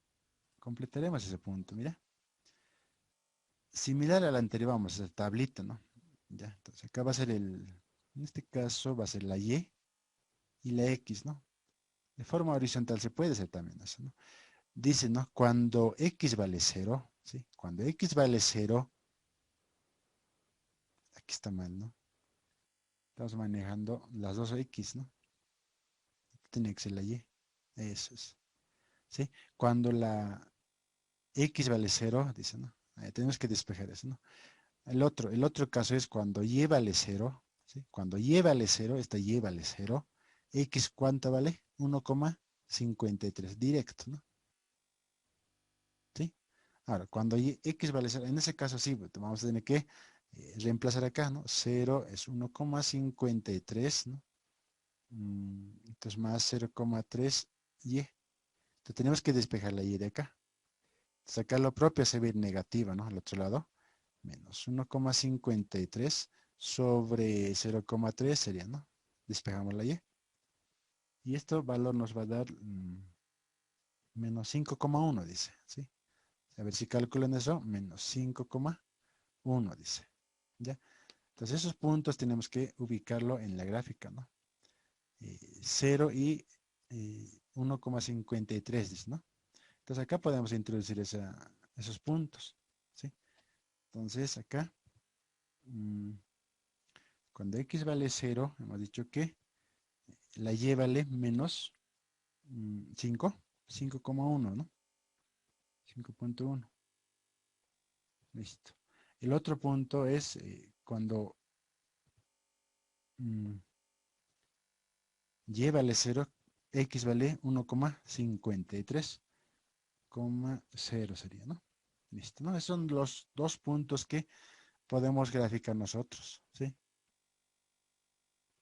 completaremos ese punto, mira. Similar al anterior, vamos a hacer tablita, ¿no? Ya, entonces acá va a ser en este caso va a ser la y la x, ¿no? De forma horizontal se puede hacer también eso, ¿no? Dice, ¿no? Cuando x vale 0, ¿sí? Cuando x vale 0, aquí está mal, ¿no? Estamos manejando las dos x, ¿no? Tiene que ser la y. Eso es. ¿Sí? Cuando la x vale 0, dice, ¿no? Tenemos que despejar eso, ¿no? El otro caso es cuando y vale 0, ¿sí? Cuando y vale 0, esta y vale 0, x ¿cuánto vale? 1,53, directo, ¿no? ¿Sí? Ahora, cuando x vale 0, en ese caso sí, pues, vamos a tener que reemplazar acá, ¿no? 0 es 1,53, ¿no? Entonces más 0,3 y. Entonces tenemos que despejar la y de acá. Entonces acá lo propio se ve negativa, ¿no? Al otro lado, menos 1,53 sobre 0,3 sería, ¿no? Despejamos la y. Y este valor nos va a dar menos 5,1, dice, ¿sí? A ver si calculan eso, menos 5,1, dice, ¿ya? Entonces esos puntos tenemos que ubicarlo en la gráfica, ¿no? 0 y 1,53, dice, ¿no? Entonces acá podemos introducir esos puntos, ¿sí? Entonces acá, mm, cuando x vale 0, hemos dicho que la y vale menos 5, 5,1, ¿no? 5,1. Listo. El otro punto es cuando mm, y vale 0, x vale 1,53,0 sería, ¿no? Listo, ¿no? Esos son los dos puntos que podemos graficar nosotros, ¿sí?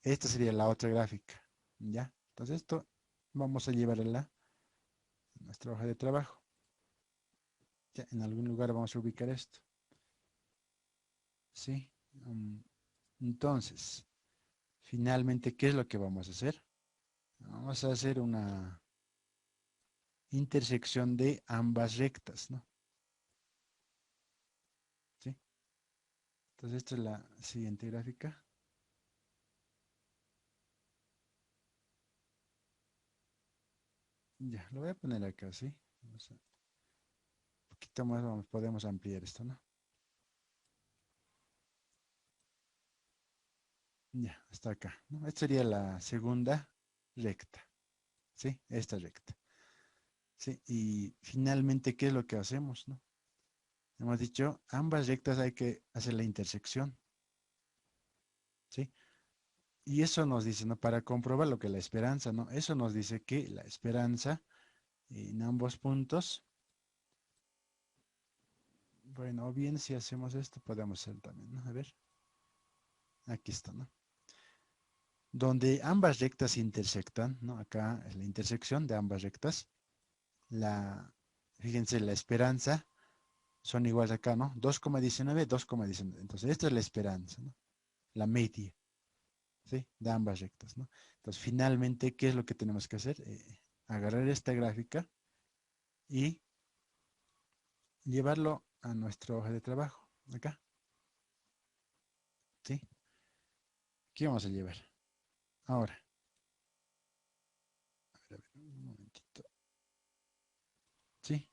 Esta sería la otra gráfica, ¿ya? Entonces esto vamos a llevarla a nuestra hoja de trabajo. Ya, en algún lugar vamos a ubicar esto, ¿sí? Entonces, finalmente, ¿qué es lo que vamos a hacer? Vamos a hacer una intersección de ambas rectas, ¿no? ¿Sí? Entonces, esta es la siguiente gráfica. Ya, lo voy a poner acá, ¿sí? Un poquito más podemos ampliar esto, ¿no? Ya, está acá, ¿no? Esta sería la segunda recta, ¿sí? Esta recta, ¿sí? Y finalmente, ¿qué es lo que hacemos, no? Hemos dicho, ambas rectas hay que hacer la intersección, ¿sí? Y eso nos dice, ¿no? Para comprobar lo que la esperanza, ¿no? Eso nos dice que la esperanza en ambos puntos, bueno, o bien si hacemos esto, podemos hacer también, ¿no? A ver, aquí está, ¿no? Donde ambas rectas intersectan, ¿no? Acá es la intersección de ambas rectas. Fíjense, la esperanza son iguales acá, ¿no? 2,19, 2,19. Entonces, esta es la esperanza, ¿no? La media, ¿sí? De ambas rectas, ¿no? Entonces, finalmente, ¿qué es lo que tenemos que hacer? Agarrar esta gráfica y llevarlo a nuestra hoja de trabajo, acá, ¿sí? ¿Qué vamos a llevar? Ahora, a ver, un momentito, ¿sí?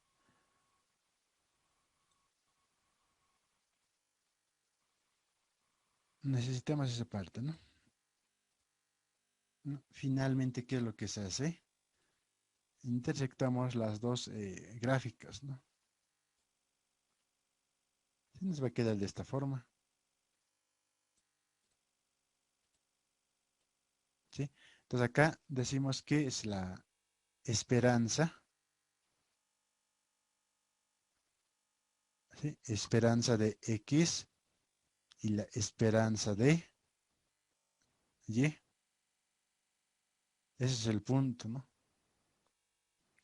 Necesitamos esa parte, ¿no? ¿No? Finalmente, ¿qué es lo que se hace? Intersectamos las dos gráficas, ¿no? Se nos va a quedar de esta forma, ¿sí? Entonces acá decimos que es la esperanza, ¿sí? Esperanza de X y la esperanza de Y. Ese es el punto, ¿no?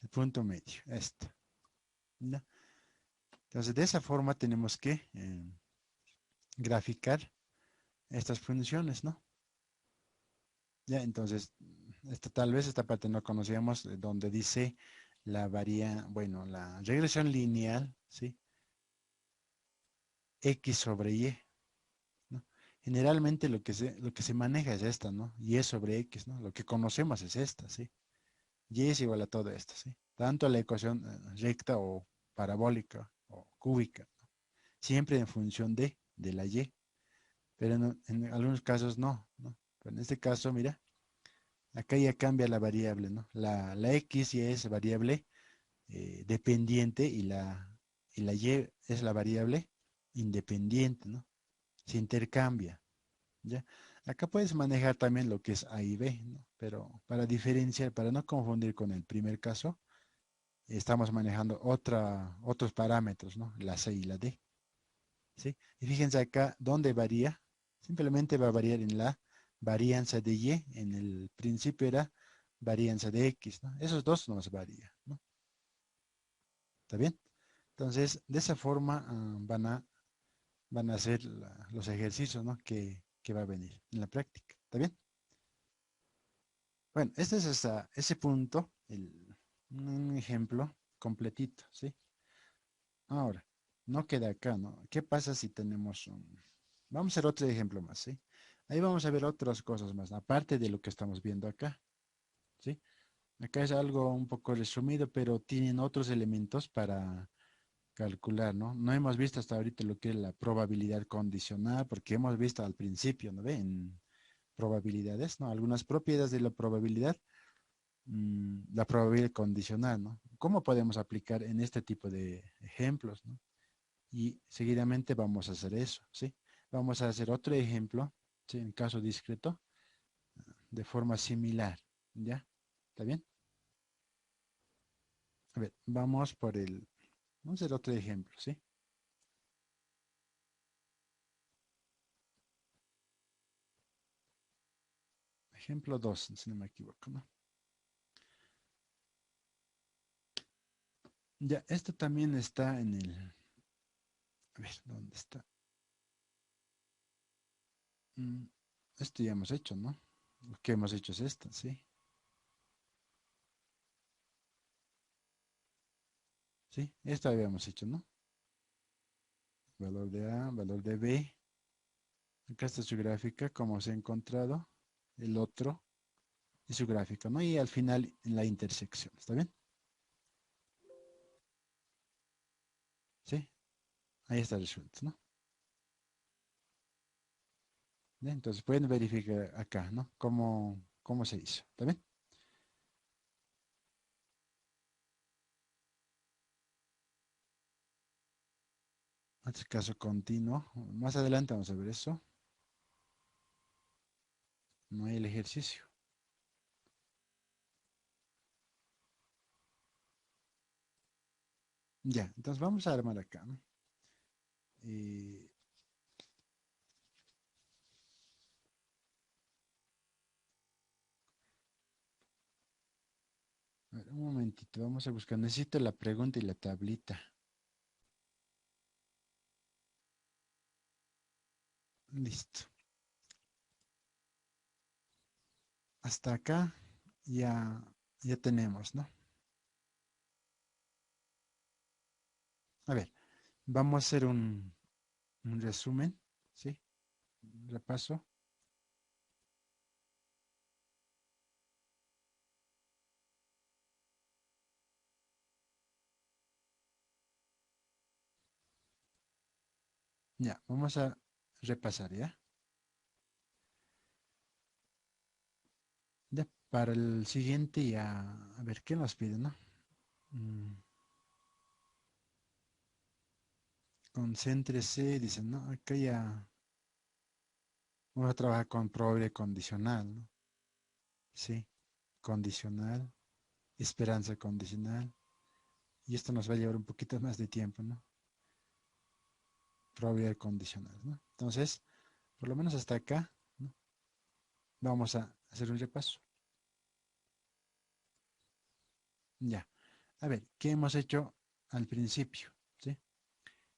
El punto medio, esto. ¿Ya? Entonces, de esa forma tenemos que graficar estas funciones, ¿no? Ya, entonces, tal vez esta parte no conocíamos, donde dice bueno, la regresión lineal, ¿sí? X sobre Y, ¿no? Generalmente lo que se maneja es esta, ¿no? Y sobre X, ¿no? Lo que conocemos es esta, ¿sí? Y es igual a todo esto, ¿sí? Tanto la ecuación recta o parabólica o cúbica, ¿no? Siempre en función de la Y, pero en algunos casos no, ¿no? Pero en este caso, mira, acá ya cambia la variable, ¿no? La X ya es variable dependiente y la Y es la variable independiente, ¿no? Se intercambia, ¿ya? Acá puedes manejar también lo que es A y B, ¿no? Pero para diferenciar, para no confundir con el primer caso, estamos manejando otros parámetros, ¿no? La C y la D, ¿sí? Y fíjense acá, ¿dónde varía? Simplemente va a variar en la varianza de Y. En el principio era varianza de X, ¿no? Esos dos nos varía, ¿no? ¿Está bien? Entonces, de esa forma van a hacer los ejercicios, ¿no? Que va a venir en la práctica. ¿Está bien? Bueno, este es ese punto, un ejemplo completito, ¿sí? Ahora, no queda acá, ¿no? ¿Qué pasa si tenemos Vamos a hacer otro ejemplo más, ¿sí? Ahí vamos a ver otras cosas más, aparte de lo que estamos viendo acá, ¿sí? Acá es algo un poco resumido, pero tienen otros elementos para calcular, ¿no? No hemos visto hasta ahorita lo que es la probabilidad condicional, porque hemos visto al principio, ¿no ve? En probabilidades, ¿no? Algunas propiedades de la probabilidad condicional, ¿no? ¿Cómo podemos aplicar en este tipo de ejemplos, ¿no? Y seguidamente vamos a hacer eso, ¿sí? Vamos a hacer otro ejemplo, ¿sí? En caso discreto, de forma similar, ¿ya? ¿Está bien? A ver, vamos a hacer otro ejemplo, ¿sí? Ejemplo 2, si no me equivoco, ¿no? Ya, esto también está a ver, ¿dónde está? Mm, Esto ya hemos hecho, ¿no? Lo que hemos hecho es esto, ¿sí? Sí, esto habíamos hecho, ¿no? Valor de A, valor de B. Acá está su gráfica, como se ha encontrado. El otro y su gráfica, ¿no? Y al final en la intersección, ¿está bien? Sí, ahí está resuelto, ¿no? Bien, entonces pueden verificar acá, ¿no? ¿Cómo se hizo? ¿Está bien? Este caso continuo. Más adelante vamos a ver eso. No hay el ejercicio. Ya, entonces vamos a armar acá, ¿no? Eh, a ver, un momentito, vamos a buscar. Necesito la pregunta y la tablita. Listo. Hasta acá ya tenemos, ¿no? A ver, vamos a hacer un resumen, ¿sí? Un repaso. Ya, vamos a repasar, ¿ya? Ya, para el siguiente ya, a ver, ¿qué nos pide, no? Mm, Concéntrese, dicen, ¿no? Acá ya vamos a trabajar con probabilidad condicional, ¿no? ¿sí? Condicional, esperanza condicional. Y esto nos va a llevar un poquito más de tiempo, ¿no? Probabilidad condicional, ¿no? Entonces, por lo menos hasta acá, ¿no? Vamos a hacer un repaso. Ya. A ver, ¿qué hemos hecho al principio? ¿Sí?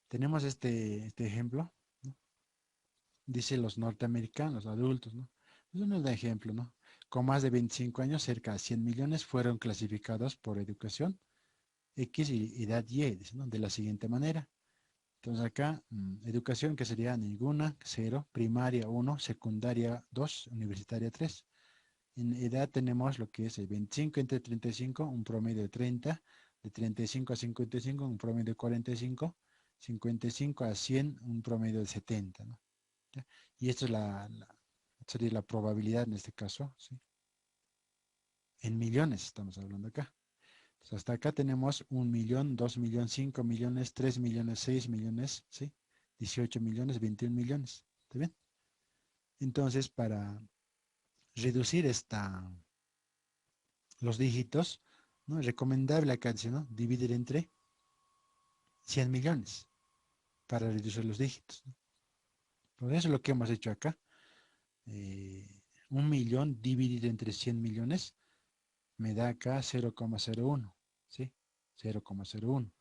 Tenemos este ejemplo, ¿no? Dice los norteamericanos, adultos, ¿no? Eso nos da ejemplo, ¿no? Con más de 25 años, cerca de 100 millones fueron clasificados por educación X y edad Y, dice, ¿no? De la siguiente manera. Entonces acá, educación que sería ninguna, cero, primaria uno, secundaria 2, universitaria 3. En edad tenemos lo que es el 25 entre 35, un promedio de 30, de 35 a 55, un promedio de 45, 55 a 100, un promedio de 70, ¿no? ¿Ya? Y esto es sería la probabilidad en este caso, ¿sí? En millones estamos hablando acá. Entonces, hasta acá tenemos 1 millón, 2 millones, 5 millones, 3 millones, 6 millones, ¿sí? 18 millones, 21 millones. ¿Está bien? Entonces, para reducir los dígitos, ¿no? Es recomendable acá, dice, ¿no? Dividir entre 100 millones para reducir los dígitos, ¿no? Por eso es lo que hemos hecho acá. 1 millón dividido entre 100 millones me da acá 0,01, ¿sí? 0,01.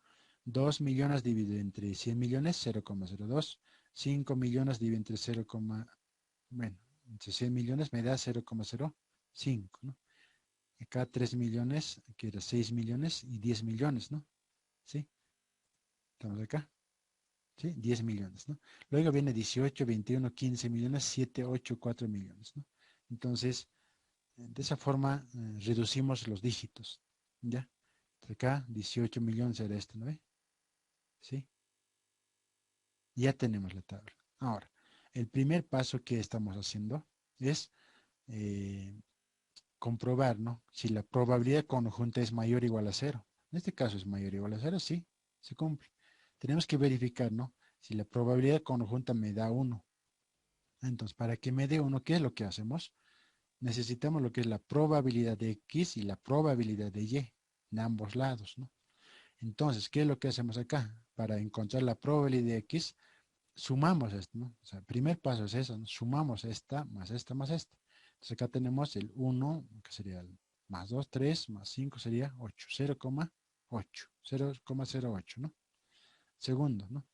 2 millones dividido entre 100 millones, 0,02. 5 millones dividido entre 0, bueno, entre 100 millones me da 0,05, ¿no? Acá 3 millones, aquí era 6 millones y 10 millones, ¿no? ¿Sí? Estamos acá, ¿sí? 10 millones, ¿no? Luego viene 18, 21, 15 millones, 7, 8, 4 millones, ¿no? Entonces, de esa forma reducimos los dígitos, ¿ya? Acá 18 millones era esto, ¿no ve? ¿Sí? Ya tenemos la tabla. Ahora, el primer paso que estamos haciendo es eh, comprobar, ¿no? Si la probabilidad conjunta es mayor o igual a cero. En este caso es mayor o igual a cero, sí, se cumple. Tenemos que verificar, ¿no? Si la probabilidad conjunta me da 1. Entonces, para que me dé 1, ¿qué es lo que hacemos? Necesitamos lo que es la probabilidad de X y la probabilidad de Y en ambos lados, ¿no? Entonces, ¿qué es lo que hacemos acá? Para encontrar la probabilidad de X, sumamos esto, ¿no? O sea, el primer paso es eso, ¿no? Sumamos esta, más esta, más esta. Entonces acá tenemos el 1, que sería el más 2, 3, más 5 sería 8, 0,8, 0,08, ¿no? Segundo, ¿no?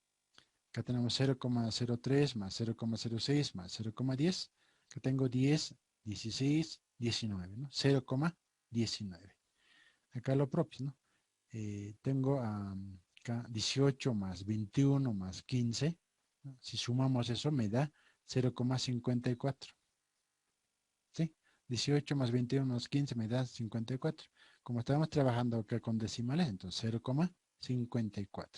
Acá tenemos 0,03 más 0,06 más 0,10. Acá tengo 10, 16, 19, ¿no? 0,19. Acá lo propio, ¿no? Tengo acá 18 más 21 más 15, ¿no? Si sumamos eso me da 0,54. ¿Sí? 18 más 21 más 15 me da 54. Como estamos trabajando acá con decimales, entonces 0,54.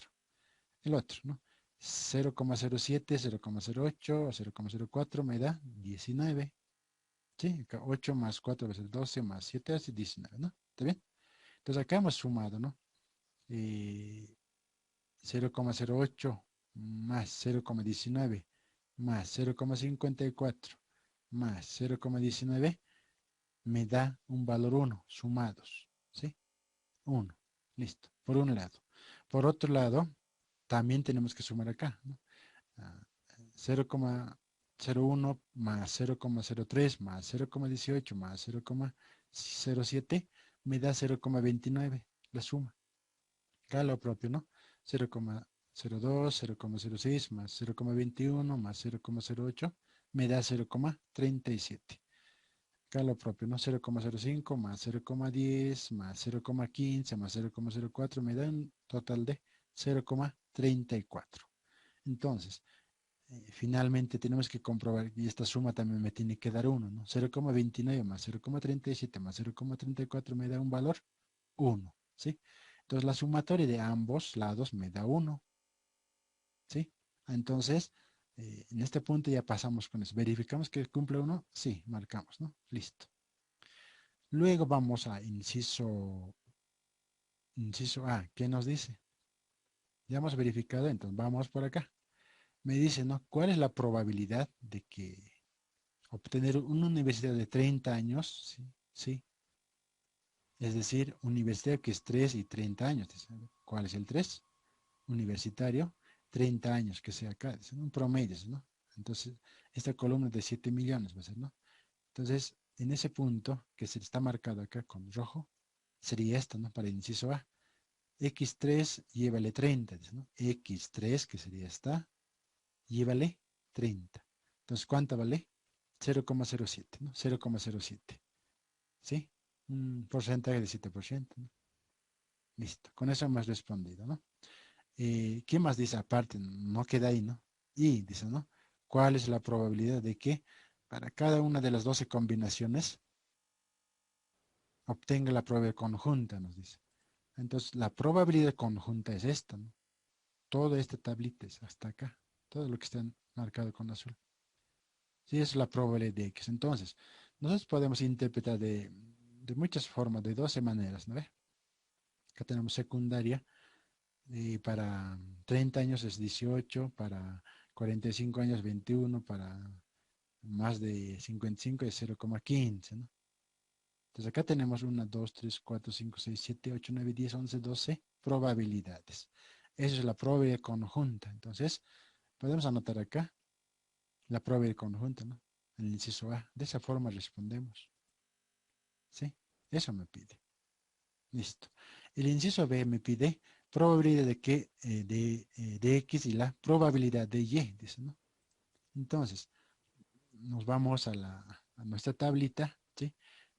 El otro, ¿no? 0,07, 0,08 o 0,04 me da 19. ¿Sí? Acá 8 más 4 va a ser 12 más 7 hace 19, ¿no? ¿Está bien? Entonces acá hemos sumado, ¿no? Eh, 0,08 más 0,19 más 0,54 más 0,19 me da un valor 1, sumados, ¿sí? 1, listo, por un lado. Por otro lado, también tenemos que sumar acá, ¿no? 0,01 más 0,03 más 0,18 más 0,07 me da 0,29, la suma. Acá lo propio, ¿no? 0,02, 0,06 más 0,21 más 0,08 me da 0,37. Acá lo propio, ¿no? 0,05 más 0,10 más 0,15 más 0,04 me da un total de 0,34. Entonces, finalmente tenemos que comprobar, y esta suma también me tiene que dar 1, ¿no? 0,29 más 0,37 más 0,34 me da un valor 1, ¿sí? Entonces la sumatoria de ambos lados me da 1, ¿sí? Entonces, en este punto ya pasamos con eso. ¿Verificamos que cumple 1? Sí, marcamos, ¿no? Listo. Luego vamos a inciso A. ¿Qué nos dice? Ya hemos verificado, entonces vamos por acá. Me dice, ¿no? ¿Cuál es la probabilidad de que obtener una universidad de 30 años, ¿sí? ¿sí? Es decir, universitario que es 3 y 30 años. Dice. ¿Cuál es el 3? Universitario, 30 años que sea acá, dice, ¿no? Un promedio, ¿no? Entonces, esta columna de 7 millones va a ser, ¿no? Entonces, en ese punto que se está marcado acá con rojo, sería esto, ¿no? Para el inciso A. X3 llévale 30, dice, ¿no? X3, que sería esta, llévale 30. Entonces, ¿cuánto vale? 0,07, ¿no? 0,07. ¿Sí? Un porcentaje de 7%, ¿no? Listo. Con eso hemos respondido, ¿no? ¿Qué más dice aparte? No queda ahí, ¿no? Y dice, ¿no? ¿Cuál es la probabilidad de que para cada una de las 12 combinaciones obtenga la probabilidad conjunta? Nos dice. Entonces, la probabilidad conjunta es esta, ¿no? Toda esta tablita es hasta acá. Todo lo que está marcado con azul. Sí, es la probabilidad de X. Entonces, nosotros podemos interpretar de muchas formas, de 12 maneras, ¿no ve? Acá tenemos secundaria, y para 30 años es 18, para 45 años 21, para más de 55 es 0,15, ¿no? Entonces acá tenemos 1, 2, 3, 4, 5, 6, 7, 8, 9, 10, 11, 12 probabilidades. Esa es la probabilidad conjunta. Entonces, podemos anotar acá la probabilidad conjunta, ¿no? En el inciso A. De esa forma respondemos. ¿Sí? Eso me pide. Listo. El inciso B me pide probabilidad de que de X y la probabilidad de Y, dice, ¿no? Entonces, nos vamos a nuestra tablita, ¿sí?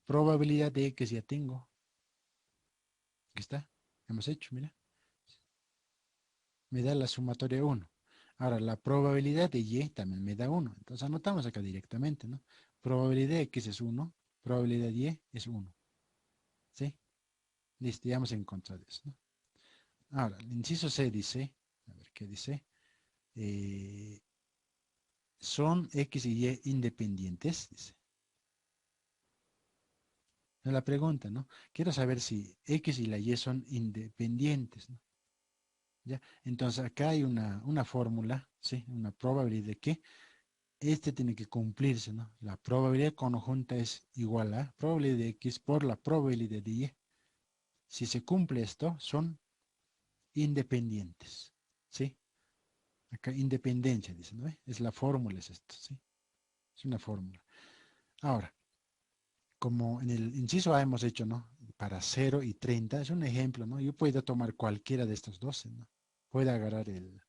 Probabilidad de X ya tengo. Aquí está. Hemos hecho, mira. Me da la sumatoria 1. Ahora, la probabilidad de Y también me da 1. Entonces, anotamos acá directamente, ¿no? Probabilidad de X es 1. Probabilidad de Y es 1. ¿Sí? Listo, ya hemos encontrado eso, ¿no? Ahora, el inciso C dice, a ver qué dice, eh, son X y Y independientes, dice. Es la pregunta, ¿no? Quiero saber si X y la Y son independientes, ¿no? ¿Ya? Entonces acá hay una fórmula, ¿sí? Una probabilidad de que este tiene que cumplirse, ¿no? La probabilidad conjunta es igual a probabilidad de X por la probabilidad de Y. Si se cumple esto, son independientes, ¿sí? Acá independencia, dice, ¿no? Es la fórmula, es esto, ¿sí? Es una fórmula. Ahora, como en el inciso A hemos hecho, ¿no? Para 0 y 30, es un ejemplo, ¿no? Yo puedo tomar cualquiera de estos 12, ¿no? Puedo agarrar el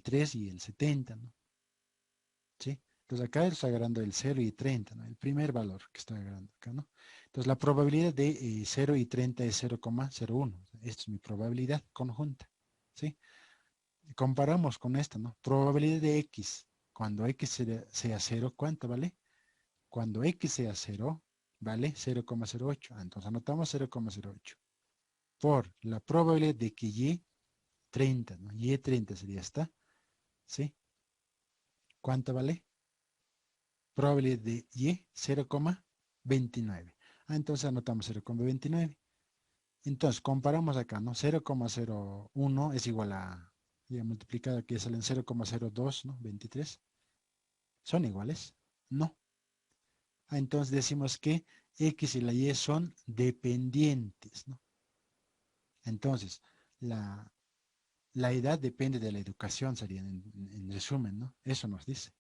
3 y el 70, ¿no? ¿Sí? Entonces acá está agarrando el 0 y 30, ¿no? El primer valor que está agarrando acá, ¿no? Entonces la probabilidad de 0 y 30 es 0,01. Esta es mi probabilidad conjunta, ¿sí? Comparamos con esta, ¿no? Probabilidad de X. Cuando X sea 0, ¿cuánto vale? Cuando X sea 0, vale 0,08. Entonces anotamos 0,08. Por la probabilidad de que Y 30, ¿no? Y 30 sería esta, ¿sí? ¿Cuánto vale? Probabilidad de Y 0,29. Entonces anotamos 0,29. Entonces comparamos acá, ¿no? 0,01 es igual a, ya multiplicado que salen 0,02, ¿no? 23. ¿Son iguales? No. Entonces decimos que X y la Y son dependientes, ¿no? Entonces, la edad depende de la educación, sería en resumen, ¿no? Eso nos dice.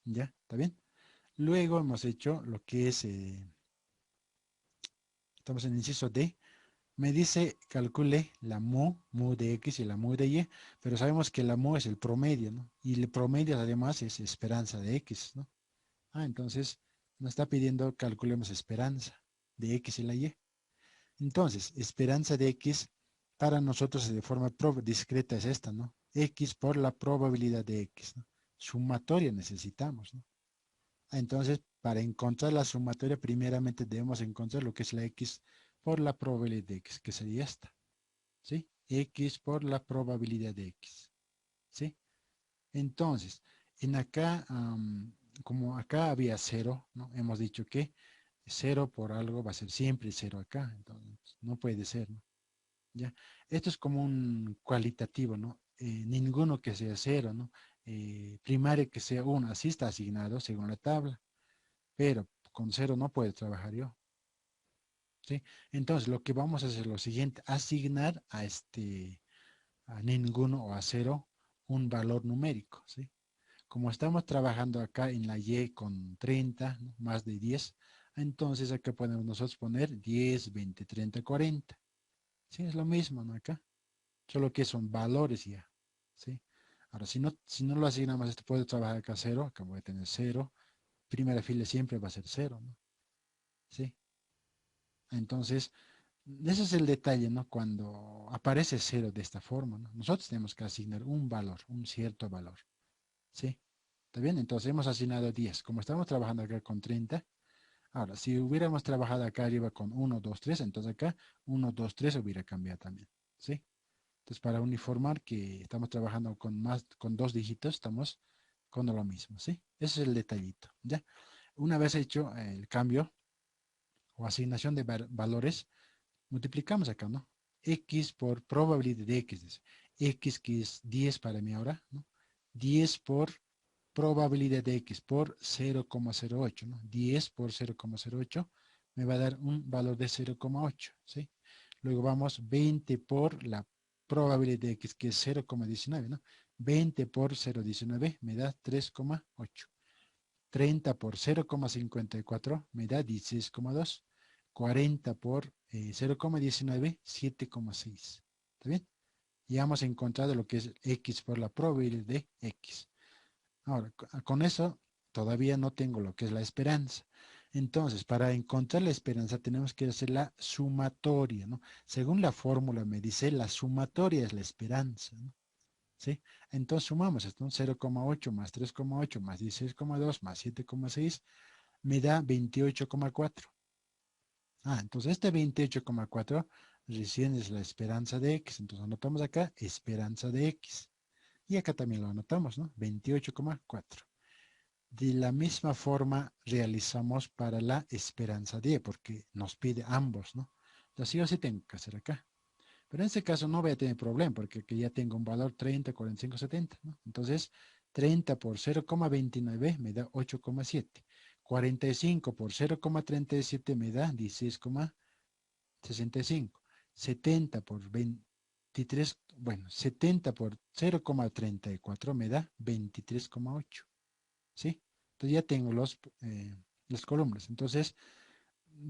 ¿Ya? ¿Está bien? Luego hemos hecho lo que es, estamos en el inciso D. Me dice, calcule la mu de X y la mu de Y, pero sabemos que la mu es el promedio, ¿no? Y el promedio además es esperanza de X, ¿no? Entonces nos está pidiendo calculemos esperanza de X y la Y. Entonces, esperanza de X para nosotros de forma discreta es esta, ¿no? X por la probabilidad de X, ¿no? Sumatoria necesitamos, ¿no? Entonces, para encontrar la sumatoria, primeramente debemos encontrar lo que es la X por la probabilidad de X, que sería esta, ¿sí? X por la probabilidad de X, ¿sí? Entonces, en acá, como acá había cero, ¿no? Hemos dicho que cero por algo va a ser siempre cero acá, entonces no puede ser, ¿no? ¿Ya? Esto es como un cualitativo, ¿no? Ninguno que sea cero, ¿no? Primario que sea uno, así está asignado según la tabla, pero con cero no puedo trabajar yo. ¿Sí? Entonces, lo que vamos a hacer es lo siguiente, asignar a ninguno o a cero un valor numérico, ¿sí? Como estamos trabajando acá en la Y con 30, ¿no? Más de 10, entonces acá podemos nosotros poner 10, 20, 30, 40. Sí, es lo mismo, ¿no? Acá, solo que son valores ya, ¿sí? Ahora, si no lo asignamos, esto puede trabajar acá cero, acá voy a tener cero, primera fila siempre va a ser cero, ¿no? ¿Sí? Entonces, ese es el detalle, ¿no? Cuando aparece cero de esta forma, ¿no? Nosotros tenemos que asignar un valor, un cierto valor, ¿sí? ¿Está bien? Entonces hemos asignado 10. Como estamos trabajando acá con 30, ahora, si hubiéramos trabajado acá arriba con 1, 2, 3, entonces acá 1, 2, 3 hubiera cambiado también, ¿sí? Entonces, para uniformar que estamos trabajando con dos dígitos, estamos con lo mismo, ¿sí? Ese es el detallito, ¿ya? Una vez hecho el cambio o asignación de valores, multiplicamos acá, ¿no? X por probabilidad de X, dice. X que es 10 para mí ahora, ¿no? 10 por probabilidad de X por 0,08, ¿no? 10 por 0,08 me va a dar un valor de 0,8, ¿sí? Luego vamos 20 por la probabilidad de X, que es 0,19, ¿no? 20 por 0,19 me da 3,8. 30 por 0,54 me da 16,2. 40 por 0,19, 7,6. ¿Está bien? Ya hemos encontrado lo que es X por la probabilidad de X. Ahora, con eso todavía no tengo lo que es la esperanza. Entonces, para encontrar la esperanza tenemos que hacer la sumatoria, ¿no? Según la fórmula me dice, la sumatoria es la esperanza, ¿no? ¿Sí? Entonces sumamos esto, ¿no? 0,8 más 3,8 más 16,2 más 7,6 me da 28,4. Entonces este 28,4 recién es la esperanza de X. Entonces anotamos acá esperanza de X. Y acá también lo anotamos, ¿no? 28,4. De la misma forma realizamos para la esperanza de Y, porque nos pide ambos, ¿no? Entonces yo sí tengo que hacer acá. Pero en este caso no voy a tener problema porque aquí ya tengo un valor 30, 45, 70, ¿no? Entonces 30 por 0,29 me da 8,7. 45 por 0,37 me da 16,65. 70 por 23, bueno, 70 por 0,34 me da 23,8. ¿Sí? Entonces ya tengo las columnas. Entonces,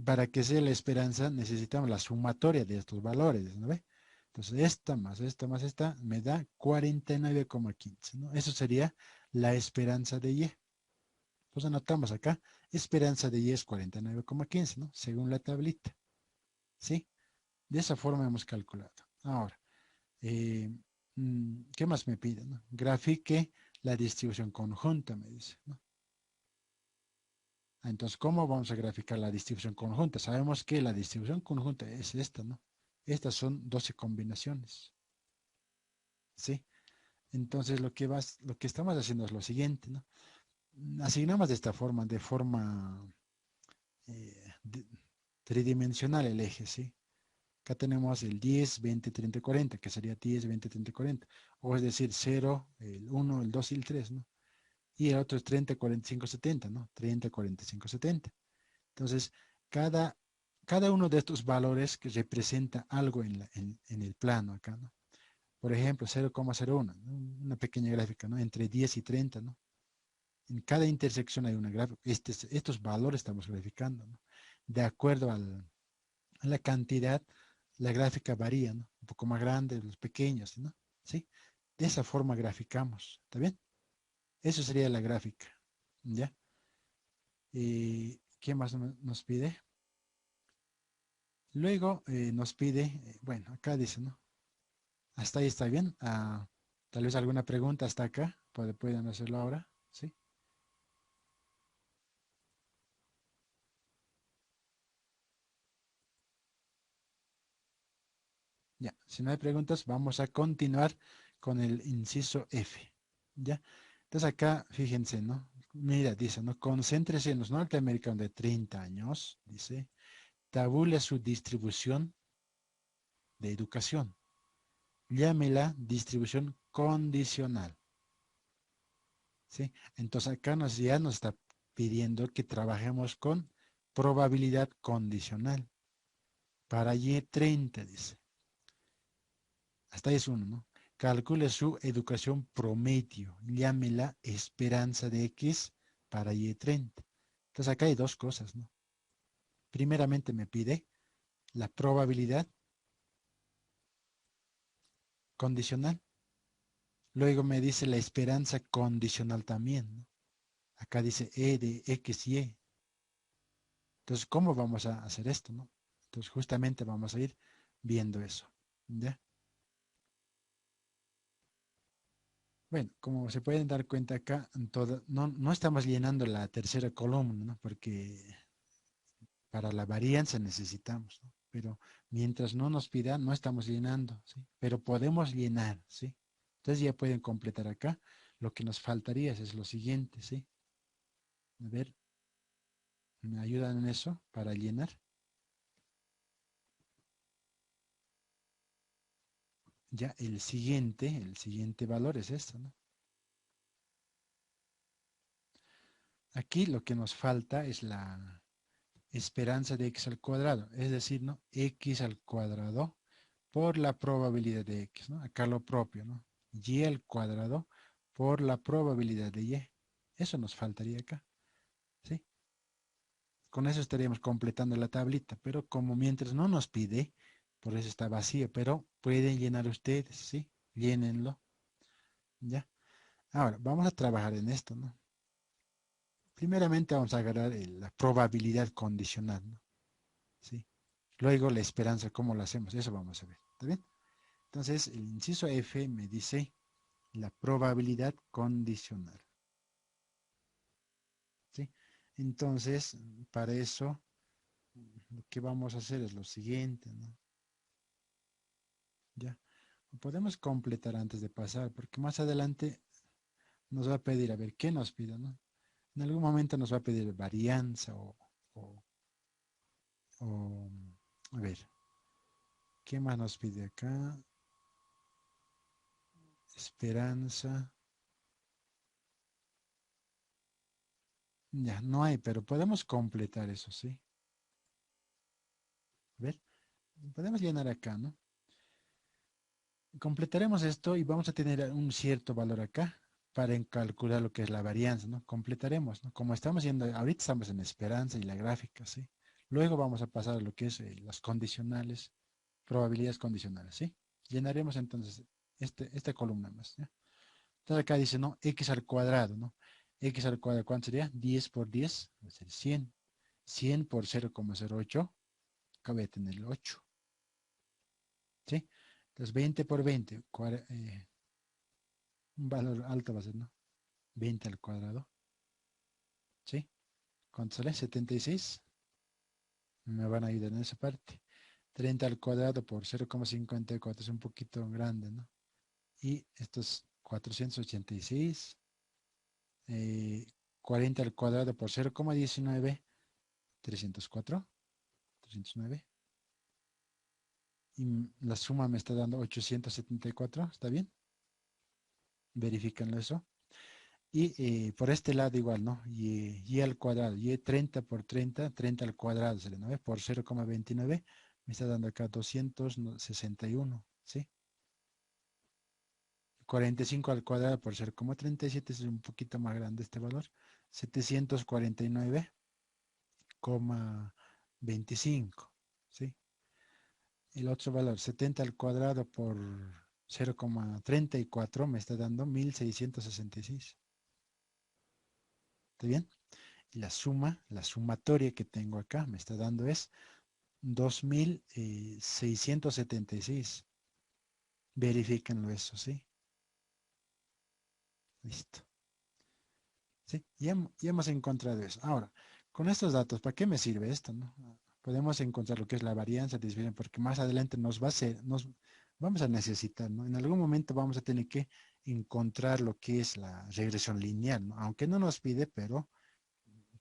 para que sea la esperanza, necesitamos la sumatoria de estos valores, ¿no ve? Entonces, esta más esta me da 49,15, ¿no? Eso sería la esperanza de Y. Pues anotamos acá, esperanza de Y es 49,15, ¿no? Según la tablita, ¿sí? De esa forma hemos calculado. Ahora, eh, ¿qué más me pide, no? Grafique la distribución conjunta, me dice, ¿no? Entonces, ¿cómo vamos a graficar la distribución conjunta? Sabemos que la distribución conjunta es esta, ¿no? Estas son 12 combinaciones, ¿sí? Entonces, lo que estamos haciendo es lo siguiente, ¿no? Asignamos de forma eh, de- tridimensional el eje, ¿sí? Acá tenemos el 10, 20, 30, 40, que sería 10, 20, 30, 40. O es decir, 0, el 1, el 2 y el 3, ¿no? Y el otro es 30, 45, 70, ¿no? 30, 45, 70. Entonces, cada, cada uno de estos valores que representa algo en el plano acá, ¿no? Por ejemplo, 0,01, ¿no? Una pequeña gráfica, ¿no? Entre 10 y 30, ¿no? En cada intersección hay una gráfica. Estos valores estamos graficando, ¿no? De acuerdo a la cantidad, la gráfica varía, ¿no? Un poco más grande, los pequeños, ¿no? ¿Sí? De esa forma graficamos, ¿está bien? Eso sería la gráfica, ¿ya? ¿Qué más nos pide? Luego nos pide, bueno, acá dice, ¿no? Hasta ahí está bien. Tal vez alguna pregunta hasta acá, pueden hacerlo ahora, ¿sí? Ya, si no hay preguntas, vamos a continuar con el inciso F, ¿ya? Entonces acá, fíjense, ¿no? Mira, dice, ¿no? Concéntrese en los norteamericanos de 30 años, dice, tabule su distribución de educación. Llámela distribución condicional, ¿sí? Entonces acá ya nos está pidiendo que trabajemos con probabilidad condicional. Para Y30, dice. Hasta ahí es uno, ¿no? Calcule su educación promedio. Llámela esperanza de X para Y30. Entonces acá hay dos cosas, ¿no? Primeramente me pide la probabilidad condicional. Luego me dice la esperanza condicional también, ¿no? Acá dice E de X y Y. Entonces, ¿cómo vamos a hacer esto, no? Entonces, justamente vamos a ir viendo eso, ¿ya? Bueno, como se pueden dar cuenta acá, no estamos llenando la tercera columna, ¿no? Porque para la varianza necesitamos, ¿no? Pero mientras no nos pida, no estamos llenando, ¿sí? Pero podemos llenar, ¿sí? Entonces ya pueden completar acá. Lo que nos faltaría es lo siguiente, ¿sí? A ver, ¿me ayudan en eso para llenar? Ya el siguiente valor es esto, ¿no? Aquí lo que nos falta es la esperanza de x al cuadrado, es decir, ¿no? X al cuadrado por la probabilidad de x, ¿no? Acá lo propio, ¿no? Y al cuadrado por la probabilidad de y. Eso nos faltaría acá, ¿sí? Con eso estaríamos completando la tablita, pero como mientras no nos pide, por eso está vacío, pero pueden llenar ustedes, ¿sí? Llénenlo, ¿ya? Ahora, vamos a trabajar en esto, ¿no? Primeramente vamos a agarrar la probabilidad condicional, ¿no? ¿Sí? Luego la esperanza, ¿cómo lo hacemos? Eso vamos a ver, ¿está bien? Entonces, el inciso F me dice la probabilidad condicional, ¿sí? Entonces, para eso, lo que vamos a hacer es lo siguiente, ¿no? Ya, podemos completar antes de pasar, porque más adelante nos va a pedir, a ver, ¿qué nos pide, no? En algún momento nos va a pedir varianza o, o a ver, ¿qué más nos pide acá? Esperanza. Ya, no hay, pero podemos completar eso, ¿sí? A ver, podemos llenar acá, ¿no? Completaremos esto y vamos a tener un cierto valor acá para calcular lo que es la varianza, ¿no? Completaremos, ¿no? Como estamos yendo, ahorita estamos en esperanza y la gráfica, ¿sí? Luego vamos a pasar a lo que es las condicionales, probabilidades condicionales, ¿sí? Llenaremos entonces esta columna más, ¿ya? Entonces acá dice, ¿no? X al cuadrado, ¿no? X al cuadrado, ¿cuánto sería? 10 por 10, va a ser 100. 100 por 0,08, acá voy a tener el 8, ¿sí? Entonces 20 por 20, un valor alto va a ser, ¿no? 20 al cuadrado, ¿sí? ¿Cuánto sale? 76. Me van a ayudar en esa parte. 30 al cuadrado por 0,54 es un poquito grande, ¿no? Y esto es 486. 40 al cuadrado por 0,19, 304. 309. Y la suma me está dando 874. ¿Está bien? Verificanlo eso. Y por este lado igual, ¿no? Y al cuadrado, y 30 por 30, 30 al cuadrado, sería, ¿no? Por 0,29, me está dando acá 261, ¿sí? 45 al cuadrado por 0,37, es un poquito más grande este valor. 749,25, ¿sí? El otro valor, 70 al cuadrado por 0,34, me está dando 1666. ¿Está bien? Y la sumatoria que tengo acá, me está dando es 2676. Verifíquenlo eso, ¿sí? Listo. ¿Sí? Ya hemos encontrado eso. Ahora, con estos datos, ¿para qué me sirve esto, no? Podemos encontrar lo que es la varianza, porque más adelante nos va a ser, nos vamos a necesitar, ¿no? En algún momento vamos a tener que encontrar lo que es la regresión lineal, ¿no? Aunque no nos pide, pero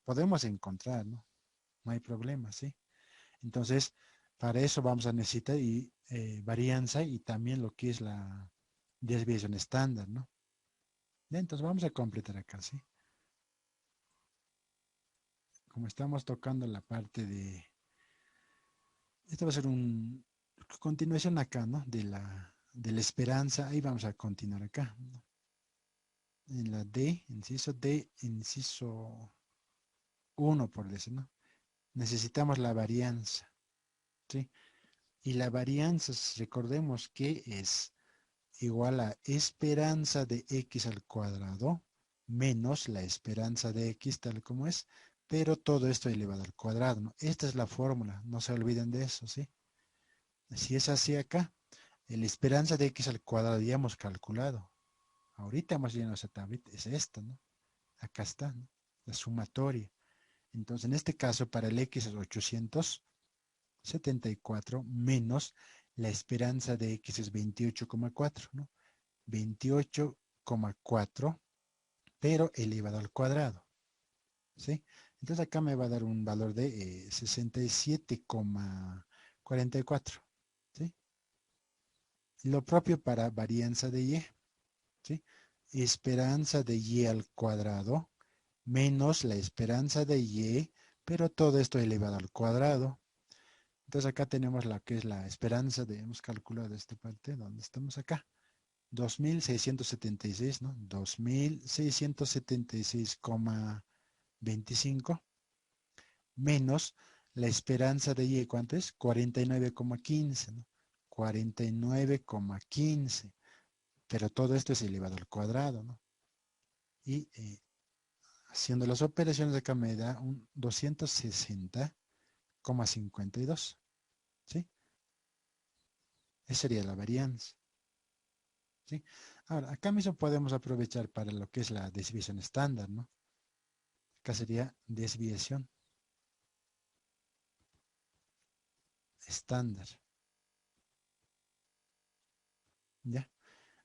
podemos encontrar, ¿no? No hay problema, ¿sí? Entonces, para eso vamos a necesitar varianza y también lo que es la desviación estándar, ¿no? Ya, entonces vamos a completar acá, ¿sí? como estamos tocando la parte de... Esto va a ser un continuación acá, ¿no? De la esperanza. Ahí vamos a continuar acá, ¿no? En la D, inciso uno por decir, ¿no? Necesitamos la varianza, ¿sí? Y la varianza, recordemos que es igual a esperanza de x al cuadrado menos la esperanza de x tal como es, pero todo esto elevado al cuadrado, ¿no? Esta es la fórmula, no se olviden de eso, ¿sí? Si es así acá, la esperanza de x al cuadrado ya hemos calculado. Ahorita hemos llenado esa tablita, es esta, ¿no? Acá está, ¿no? La sumatoria. Entonces, en este caso, para el x es 874 menos la esperanza de x es 28,4, ¿no? 28,4, pero elevado al cuadrado, ¿sí? Entonces acá me va a dar un valor de 67,44, ¿sí? Lo propio para varianza de y, ¿sí? Esperanza de y al cuadrado menos la esperanza de y, pero todo esto elevado al cuadrado. Entonces acá tenemos la que es la esperanza de, hemos calculado esta parte, donde estamos acá. 2676, ¿no? 2676,25 menos la esperanza de Y, ¿cuánto es? 49,15, ¿no? 49,15, pero todo esto es elevado al cuadrado, ¿no? Y haciendo las operaciones acá me da un 260,52, ¿sí? Esa sería la varianza, ¿sí? Ahora, acá mismo podemos aprovechar para lo que es la desviación estándar, ¿no? Acá sería desviación estándar, ¿ya?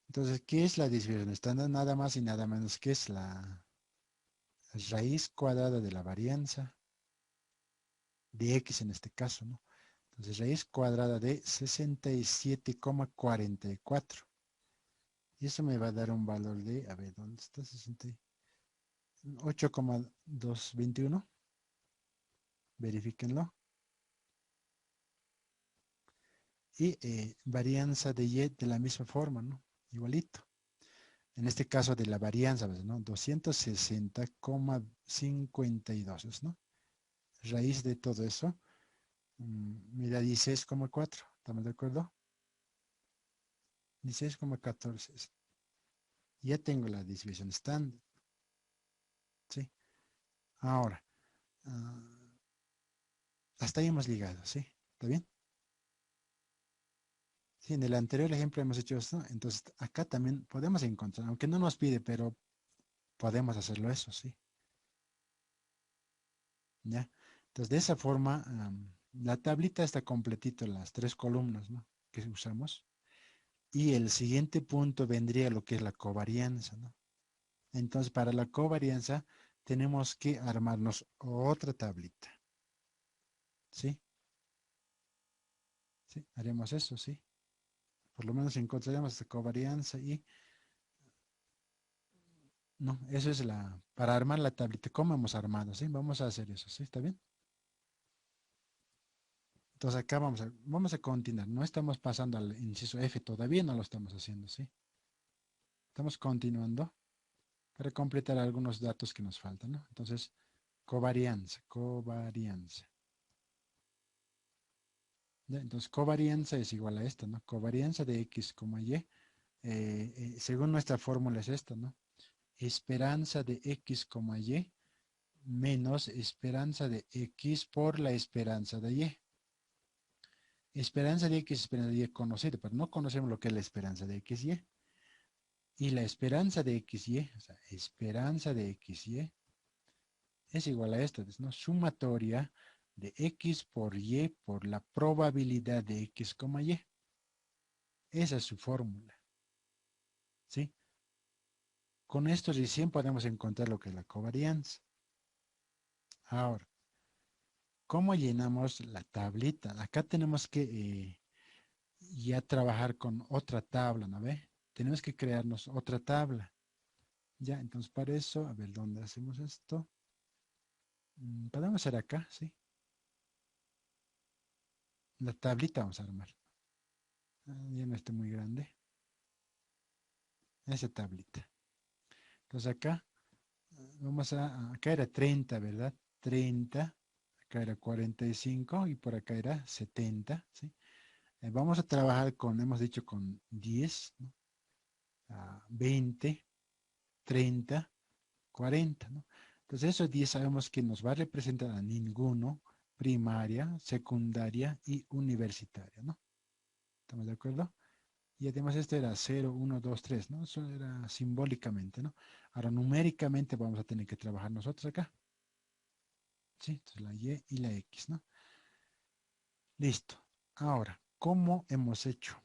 Entonces, ¿qué es la desviación estándar? Nada más y nada menos que es la raíz cuadrada de la varianza de x en este caso, ¿no? Entonces, raíz cuadrada de 67,44. Y eso me va a dar un valor de, a ver, ¿dónde está? 8,221. Verifíquenlo. Y varianza de y de la misma forma, ¿no? Igualito. En este caso de la varianza, ¿no? 260,52, ¿no? Raíz de todo eso, me da 16,4. ¿Estamos de acuerdo? 16,14. Ya tengo la división estándar, ¿sí? Ahora, ah, hasta ahí hemos ligado, ¿sí? ¿Está bien? Sí, en el anterior ejemplo hemos hecho esto, entonces acá también podemos encontrar, aunque no nos pide, pero podemos hacerlo eso, ¿sí? ¿Ya? Entonces, de esa forma, la tablita está completito, las tres columnas, ¿no? Que usamos. Y el siguiente punto vendría lo que es la covarianza, ¿no? Entonces, para la covarianza tenemos que armarnos otra tablita, ¿sí? ¿Sí? Haremos eso, ¿sí? Por lo menos encontraremos esta covarianza y, no, eso es para armar la tablita, ¿cómo hemos armado? ¿Sí? Vamos a hacer eso, ¿sí? ¿Está bien? Entonces acá vamos a continuar, no estamos pasando al inciso F, todavía no lo estamos haciendo, ¿sí? Estamos continuando para completar algunos datos que nos faltan, ¿no? Entonces, covarianza. ¿Ya? Entonces, covarianza es igual a esto, ¿no? Covarianza de X, Y, según nuestra fórmula es esta, ¿no? Esperanza de X, Y menos esperanza de X por la esperanza de Y. Esperanza de X, esperanza de Y conocida, pero no conocemos lo que es la esperanza de X, Y. Y la esperanza de X, Y, o sea, esperanza de X, Y es igual a esto, ¿no? Sumatoria de X por Y por la probabilidad de X, Y. Esa es su fórmula, ¿sí? Con esto recién podemos encontrar lo que es la covarianza. Ahora, ¿cómo llenamos la tablita? Acá tenemos que ya trabajar con otra tabla, ¿no ve? Tenemos que crearnos otra tabla. Ya, entonces para eso, a ver, ¿dónde hacemos esto? Podemos hacer acá, ¿sí? La tablita vamos a armar. Ya no está muy grande. Esa tablita. Entonces acá, acá era 30, ¿verdad? 30, acá era 45 y por acá era 70, ¿sí? Vamos a trabajar con, hemos dicho con 10, ¿no? 20, 30, 40, ¿no? Entonces esos 10 sabemos que nos va a representar a ninguno, primaria, secundaria y universitaria, ¿no? ¿Estamos de acuerdo? Y además esto era 0, 1, 2, 3, ¿no? Eso era simbólicamente, ¿no? Ahora numéricamente vamos a tener que trabajar nosotros acá, ¿sí? Entonces la Y y la X, ¿no? Listo. Ahora, ¿cómo hemos hecho?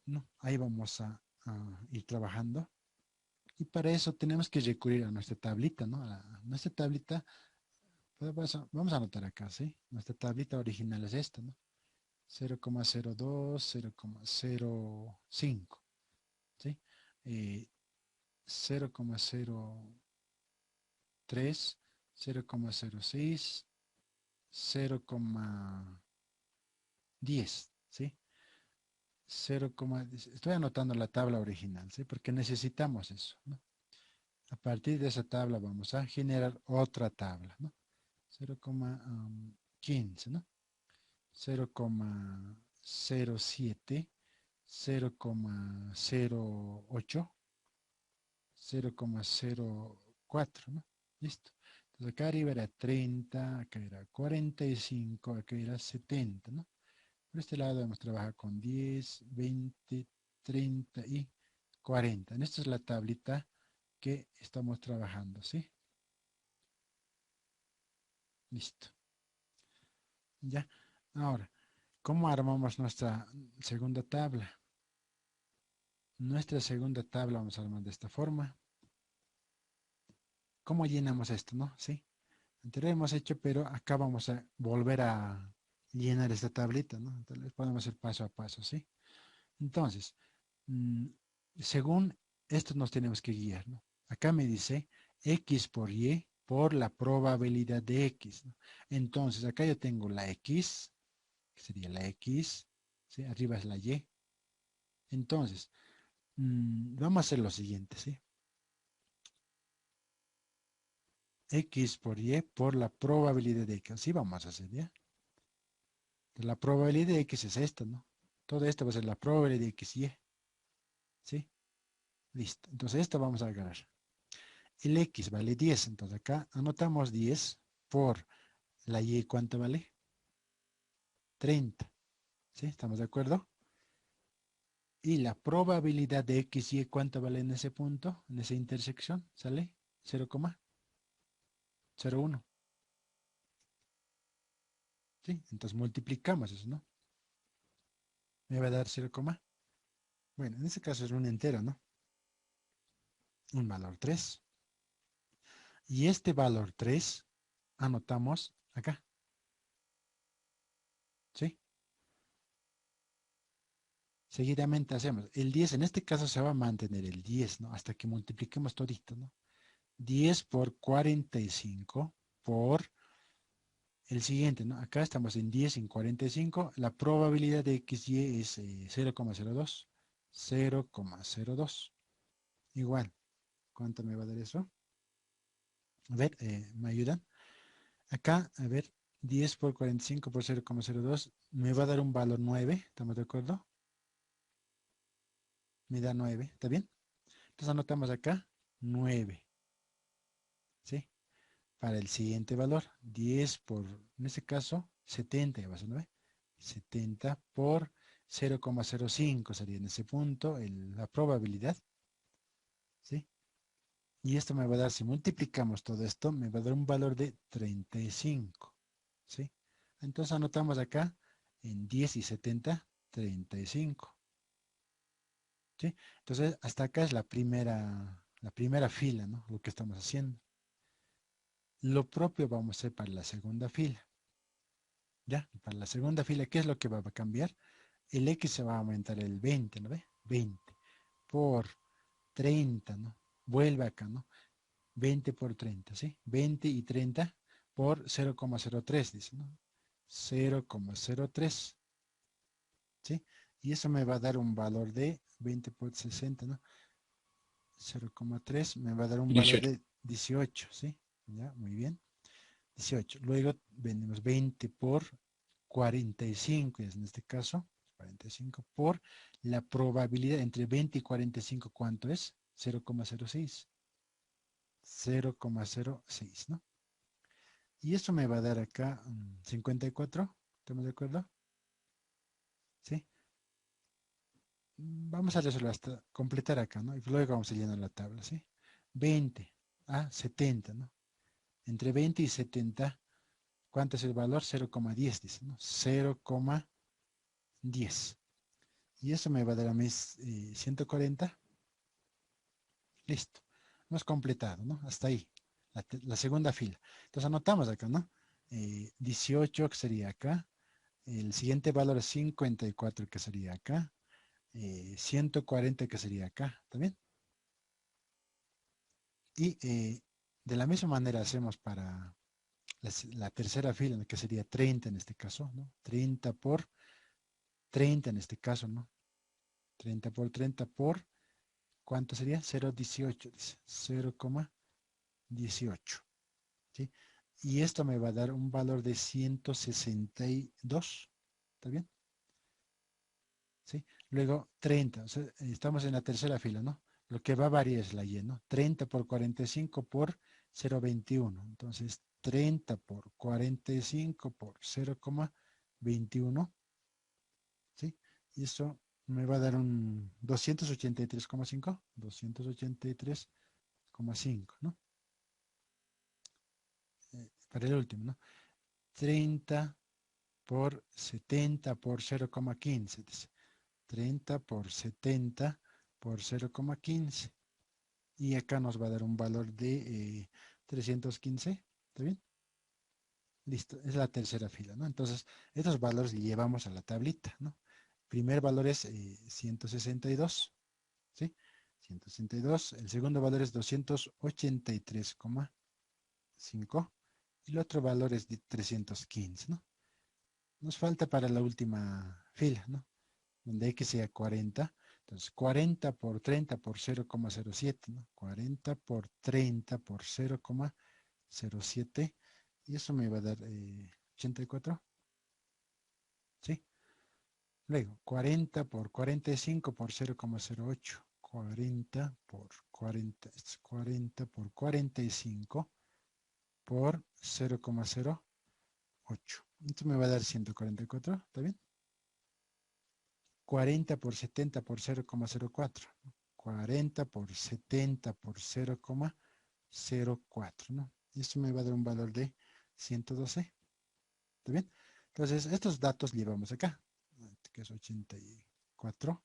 ¿No? Ahí vamos a ir trabajando. Y para eso tenemos que recurrir a nuestra tablita, ¿no? A nuestra tablita, pues vamos a anotar acá, ¿sí? Nuestra tablita original es esta, ¿no? 0,02, 0,05, ¿sí? 0,03, 0,06, 0,10, ¿sí? 0, estoy anotando la tabla original, ¿sí? Porque necesitamos eso, ¿no? A partir de esa tabla vamos a generar otra tabla, ¿no? 0,15, ¿no? 0,07, 0,08, 0,04, ¿no? Listo. Entonces acá arriba era 30, acá era 45, acá era 70, ¿no? Por este lado vamos a trabajar con 10, 20, 30 y 40. Esta es la tablita que estamos trabajando, ¿sí? Listo. Ya. Ahora, ¿cómo armamos nuestra segunda tabla? Nuestra segunda tabla vamos a armar de esta forma. ¿Cómo llenamos esto, no? Sí. Anterior hemos hecho, pero acá vamos a volver a llenar esta tablita, ¿no? Entonces podemos ir paso a paso, ¿sí? Entonces, mm, según esto nos tenemos que guiar, ¿no? Acá me dice X por Y por la probabilidad de X, ¿no? Entonces, acá yo tengo la X, que sería la X, ¿sí? Arriba es la Y. Entonces, vamos a hacer lo siguiente, ¿sí? X por Y por la probabilidad de X. Así vamos a hacer, ¿ya? La probabilidad de X es esta, ¿no? Todo esto va a ser la probabilidad de X y Y, ¿sí? Listo. Entonces, esto vamos a agarrar. El X vale 10, entonces acá anotamos 10 por la Y, ¿cuánto vale? 30, ¿sí? ¿Estamos de acuerdo? Y la probabilidad de X y Y, ¿cuánto vale en ese punto, en esa intersección? ¿Sale? 0,01, ¿sí? Entonces multiplicamos eso, ¿no? Me va a dar 0, bueno, en este caso es un entero, ¿no? Un valor 3. Y este valor 3 anotamos acá, ¿sí? Seguidamente hacemos el 10, en este caso se va a mantener el 10, ¿no? Hasta que multipliquemos todito, ¿no? 10 por 45 por el siguiente, ¿no? Acá estamos en 10 en 45. La probabilidad de XY es 0,02. 0,02. Igual. ¿Cuánto me va a dar eso? A ver, ¿me ayudan? Acá, a ver, 10 por 45 por 0,02 me va a dar un valor 9. ¿Estamos de acuerdo? Me da 9. ¿Está bien? Entonces anotamos acá 9. ¿Sí? Para el siguiente valor, 10 por, en este caso, 70, ya va a ser 9. 70 por 0,05 sería en ese punto la probabilidad, ¿sí? Y esto me va a dar, si multiplicamos todo esto, me va a dar un valor de 35, ¿sí? Entonces anotamos acá en 10 y 70, 35, ¿sí? Entonces hasta acá es la primera fila, ¿no? Lo que estamos haciendo. Lo propio vamos a hacer para la segunda fila. ¿Ya? Para la segunda fila, ¿qué es lo que va a cambiar? El X se va a aumentar el 20, ¿no ve? 20 por 30, ¿no? Vuelve acá, ¿no? 20 por 30, ¿sí? 20 y 30 por 0,03, dice, ¿no? 0,03, ¿sí? Y eso me va a dar un valor de 20 por 60, ¿no? 0,3 me va a dar un valor 18. de 18, ¿sí? Ya, muy bien. 18. Luego vendemos 20 por 45, y en este caso, 45 por la probabilidad entre 20 y 45, ¿cuánto es? 0,06. 0,06, ¿no? Y eso me va a dar acá 54, ¿estamos de acuerdo? ¿Sí? Vamos a resolver hasta completar acá, ¿no? Y luego vamos a llenar la tabla, ¿sí? 20 a 70, ¿no? Entre 20 y 70, ¿cuánto es el valor? 0,10, dice, ¿no? 0,10. Y eso me va a dar a mí 140. Listo. Hemos completado, ¿no? Hasta ahí. La segunda fila. Entonces anotamos acá, ¿no? 18 que sería acá. El siguiente valor es 54 que sería acá. 140 que sería acá. ¿Está bien? Y de la misma manera hacemos para la tercera fila, ¿no? Que sería 30 en este caso, ¿no? 30 por 30 en este caso, ¿no? 30 por 30 por, ¿cuánto sería? 0,18, dice. 0,18. ¿Sí? Y esto me va a dar un valor de 162. ¿Está bien? ¿Sí? Luego 30. O sea, estamos en la tercera fila, ¿no? Lo que va a variar es la Y, ¿no? 30 por 45 por 0,21. Entonces, 30 por 45 por 0,21. ¿Sí? Y eso me va a dar un 283,5. 283,5, ¿no? Para el último, ¿no? 30 por 70 por 0,15, dice. 30 por 70 por 0,15. Y acá nos va a dar un valor de 315. ¿Está bien? Listo, es la tercera fila, ¿no? Entonces, estos valores llevamos a la tablita, ¿no? Primer valor es 162, ¿sí? 162. El segundo valor es 283,5. Y el otro valor es de 315, ¿no? Nos falta para la última fila, ¿no? Donde X sea 40. Entonces, 40 por 30 por 0,07, ¿no? 40 por 30 por 0,07. Y eso me va a dar 84, ¿sí? Luego, 40 por 45 por 0,08. 40 por 40, es 40 por 45 por 0,08. Esto me va a dar 144, ¿está bien? 40 por 70 por 0,04. 40 por 70 por 0,04, ¿no? Y esto me va a dar un valor de 112. ¿Está bien? Entonces, estos datos llevamos acá, que es 84,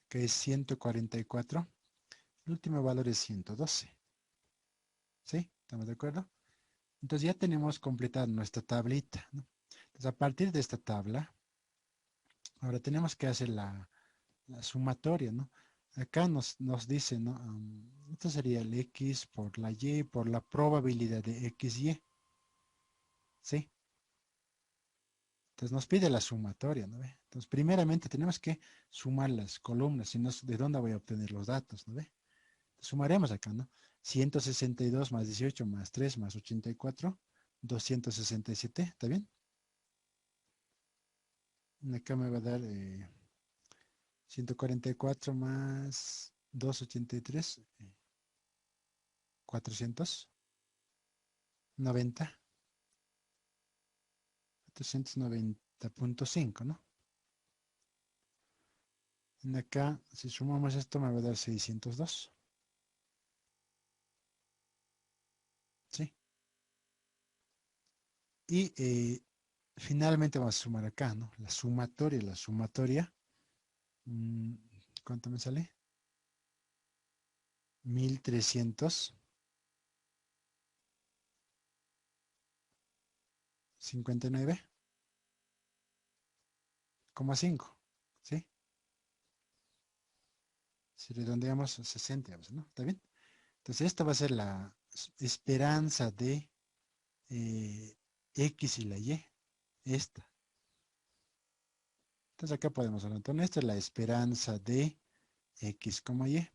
que es 144. El último valor es 112. ¿Sí? ¿Estamos de acuerdo? Entonces ya tenemos completada nuestra tablita, ¿no? Entonces, a partir de esta tabla, ahora tenemos que hacer la sumatoria, ¿no? Acá nos dice, ¿no? Esto sería el X por la Y por la probabilidad de XY, ¿sí? Entonces nos pide la sumatoria, ¿no ve? Entonces primeramente tenemos que sumar las columnas, si no, ¿de dónde voy a obtener los datos, ¿no ve? Sumaremos acá, ¿no? 162 más 18 más 3 más 84, 267, ¿está bien? Acá me va a dar 144 más 283, 490. 490,5, ¿no? En acá, si sumamos esto, me va a dar 602. ¿Sí? Y finalmente vamos a sumar acá, ¿no? La sumatoria. mm, ¿Cuánto me sale? 1359,5. ¿Sí? Si redondeamos a 60, ¿no? ¿Está bien? Entonces, esta va a ser la esperanza de X y la Y, esta. Entonces acá podemos anotar, esta es la esperanza de X, Y.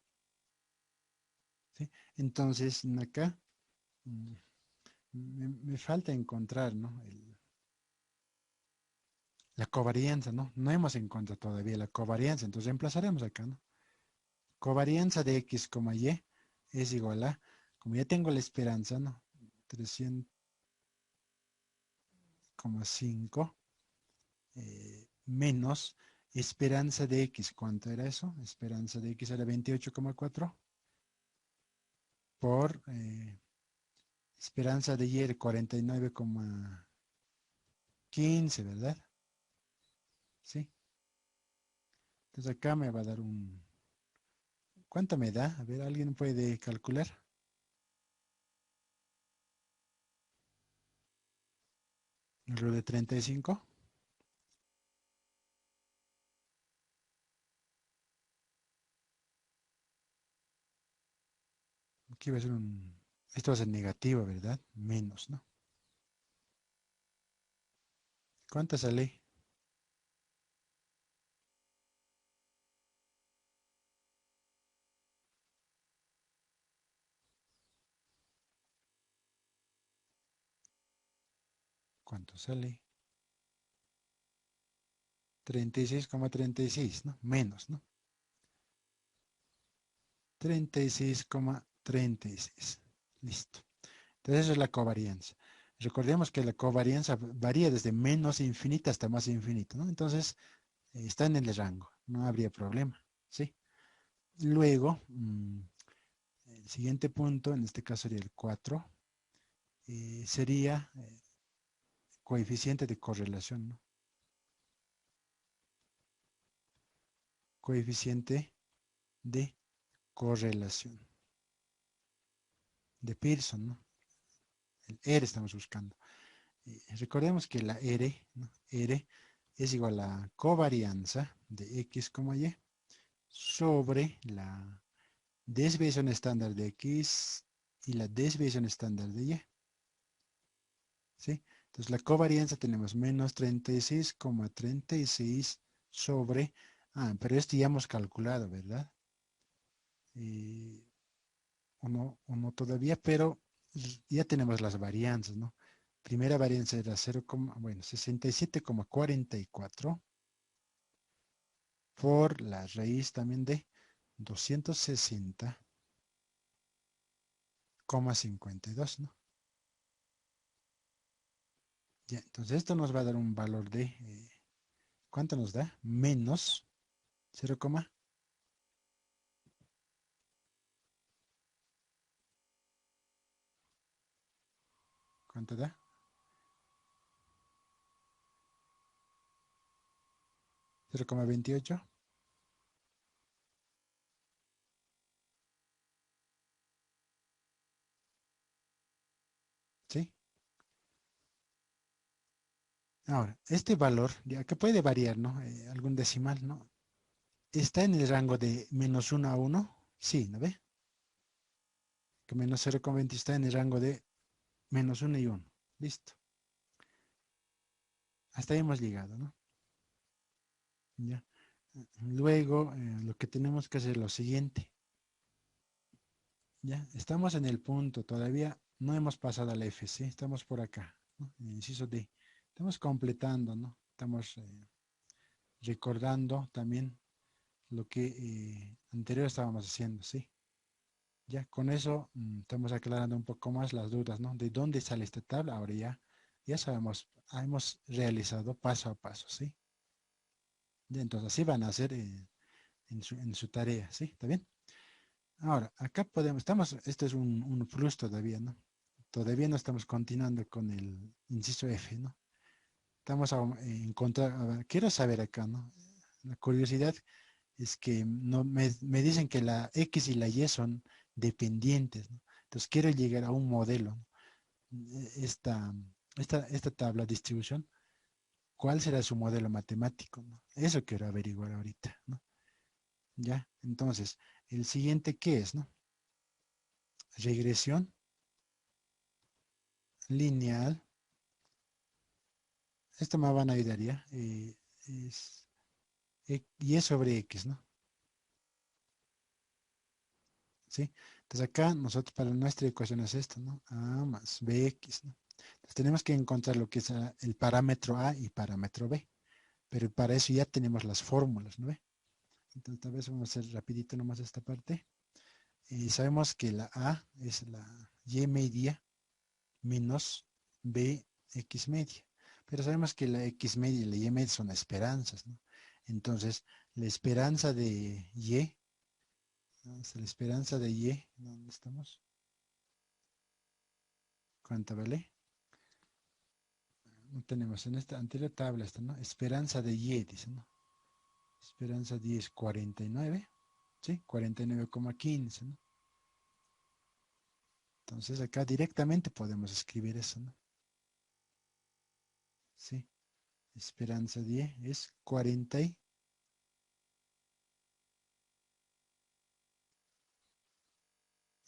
¿Sí? Entonces acá mm, me falta encontrar, ¿no? La covarianza, ¿no? No hemos encontrado todavía la covarianza, entonces reemplazaremos acá, ¿no? Covarianza de X, Y es igual a, como ya tengo la esperanza, ¿no? 300,5 menos esperanza de X. ¿Cuánto era eso? Esperanza de X era 28,4 por esperanza de Y era 49,15, ¿verdad? Sí. Entonces acá me va a dar un... ¿Cuánto me da? A ver, ¿alguien puede calcular? ¿Alrededor de 35? Aquí va a ser un... Esto va a ser negativo, ¿verdad? Menos, ¿no? ¿Cuánto sale? ¿Cuánto sale? 36,36, ¿no? Menos, ¿no? 36,36. Listo. Entonces eso es la covarianza. Recordemos que la covarianza varía desde menos infinita hasta más infinito, ¿no? Entonces está en el rango, no habría problema, ¿sí? Luego, el siguiente punto, en este caso sería el 4, sería coeficiente de correlación, ¿no? Coeficiente de correlación de Pearson, ¿no? El R estamos buscando. Recordemos que la R, ¿no? R es igual a la covarianza de X, Y sobre la desviación estándar de X y la desviación estándar de Y. ¿Sí? Entonces la covarianza tenemos menos 36,36 sobre... Ah, pero esto ya hemos calculado, ¿verdad? O no todavía, pero ya tenemos las varianzas, ¿no? Primera varianza era 0, bueno, 67,44 por la raíz también de 260,52, ¿no? Ya, entonces esto nos va a dar un valor de, ¿cuánto nos da? Menos 0, ¿cuánto da? 0,28, ¿sí? Ahora, este valor, ya que puede variar, ¿no? Algún decimal, ¿no? ¿Está en el rango de -1 a 1? Sí, ¿no ve? Que menos 0,20 está en el rango de -1 y 1. Listo. Hasta ahí hemos llegado, ¿no? Ya. Luego, lo que tenemos que hacer es lo siguiente. Ya, estamos en el punto, todavía no hemos pasado al F, ¿sí? Estamos por acá, ¿no? En el inciso D. Estamos completando, ¿no? Estamos recordando también lo que anterior estábamos haciendo, ¿sí? Ya, con eso estamos aclarando un poco más las dudas, ¿no? ¿De dónde sale esta tabla? Ahora ya sabemos, hemos realizado paso a paso, ¿sí? Ya, entonces así van a hacer en su tarea, ¿sí? ¿Está bien? Ahora, acá podemos, esto es un plus todavía, ¿no? Todavía no estamos continuando con el inciso F, ¿no? Estamos a encontrar, a ver, quiero saber acá, ¿no? La curiosidad es que no, me dicen que la X y la Y son dependientes, ¿no? Entonces quiero llegar a un modelo, ¿no? Esta tabla de distribución, ¿cuál será su modelo matemático, ¿no? Eso quiero averiguar ahorita, ¿no? Ya, entonces, el siguiente, ¿qué es, no? Regresión lineal, esto me van a ayudar ya, es y sobre X, ¿no? ¿Sí? Entonces acá nosotros para nuestra ecuación es esto, ¿no? A más BX, ¿no? Entonces tenemos que encontrar lo que es el parámetro A y parámetro B, pero para eso ya tenemos las fórmulas, ¿no ve? Entonces tal vez vamos a hacer rapidito nomás esta parte. Y sabemos que la A es la Y media menos BX media. Pero sabemos que la X media y la Y media son esperanzas, ¿no? Entonces, la esperanza de Y, ¿no? La esperanza de Y, ¿dónde estamos? ¿Cuánto vale? No tenemos en esta anterior tabla, esta, ¿no? Esperanza de Y, dice, ¿no? Esperanza de Y es 49, ¿sí? 49,15, ¿no? Entonces acá directamente podemos escribir eso, ¿no? Sí. Esperanza de Y es 40,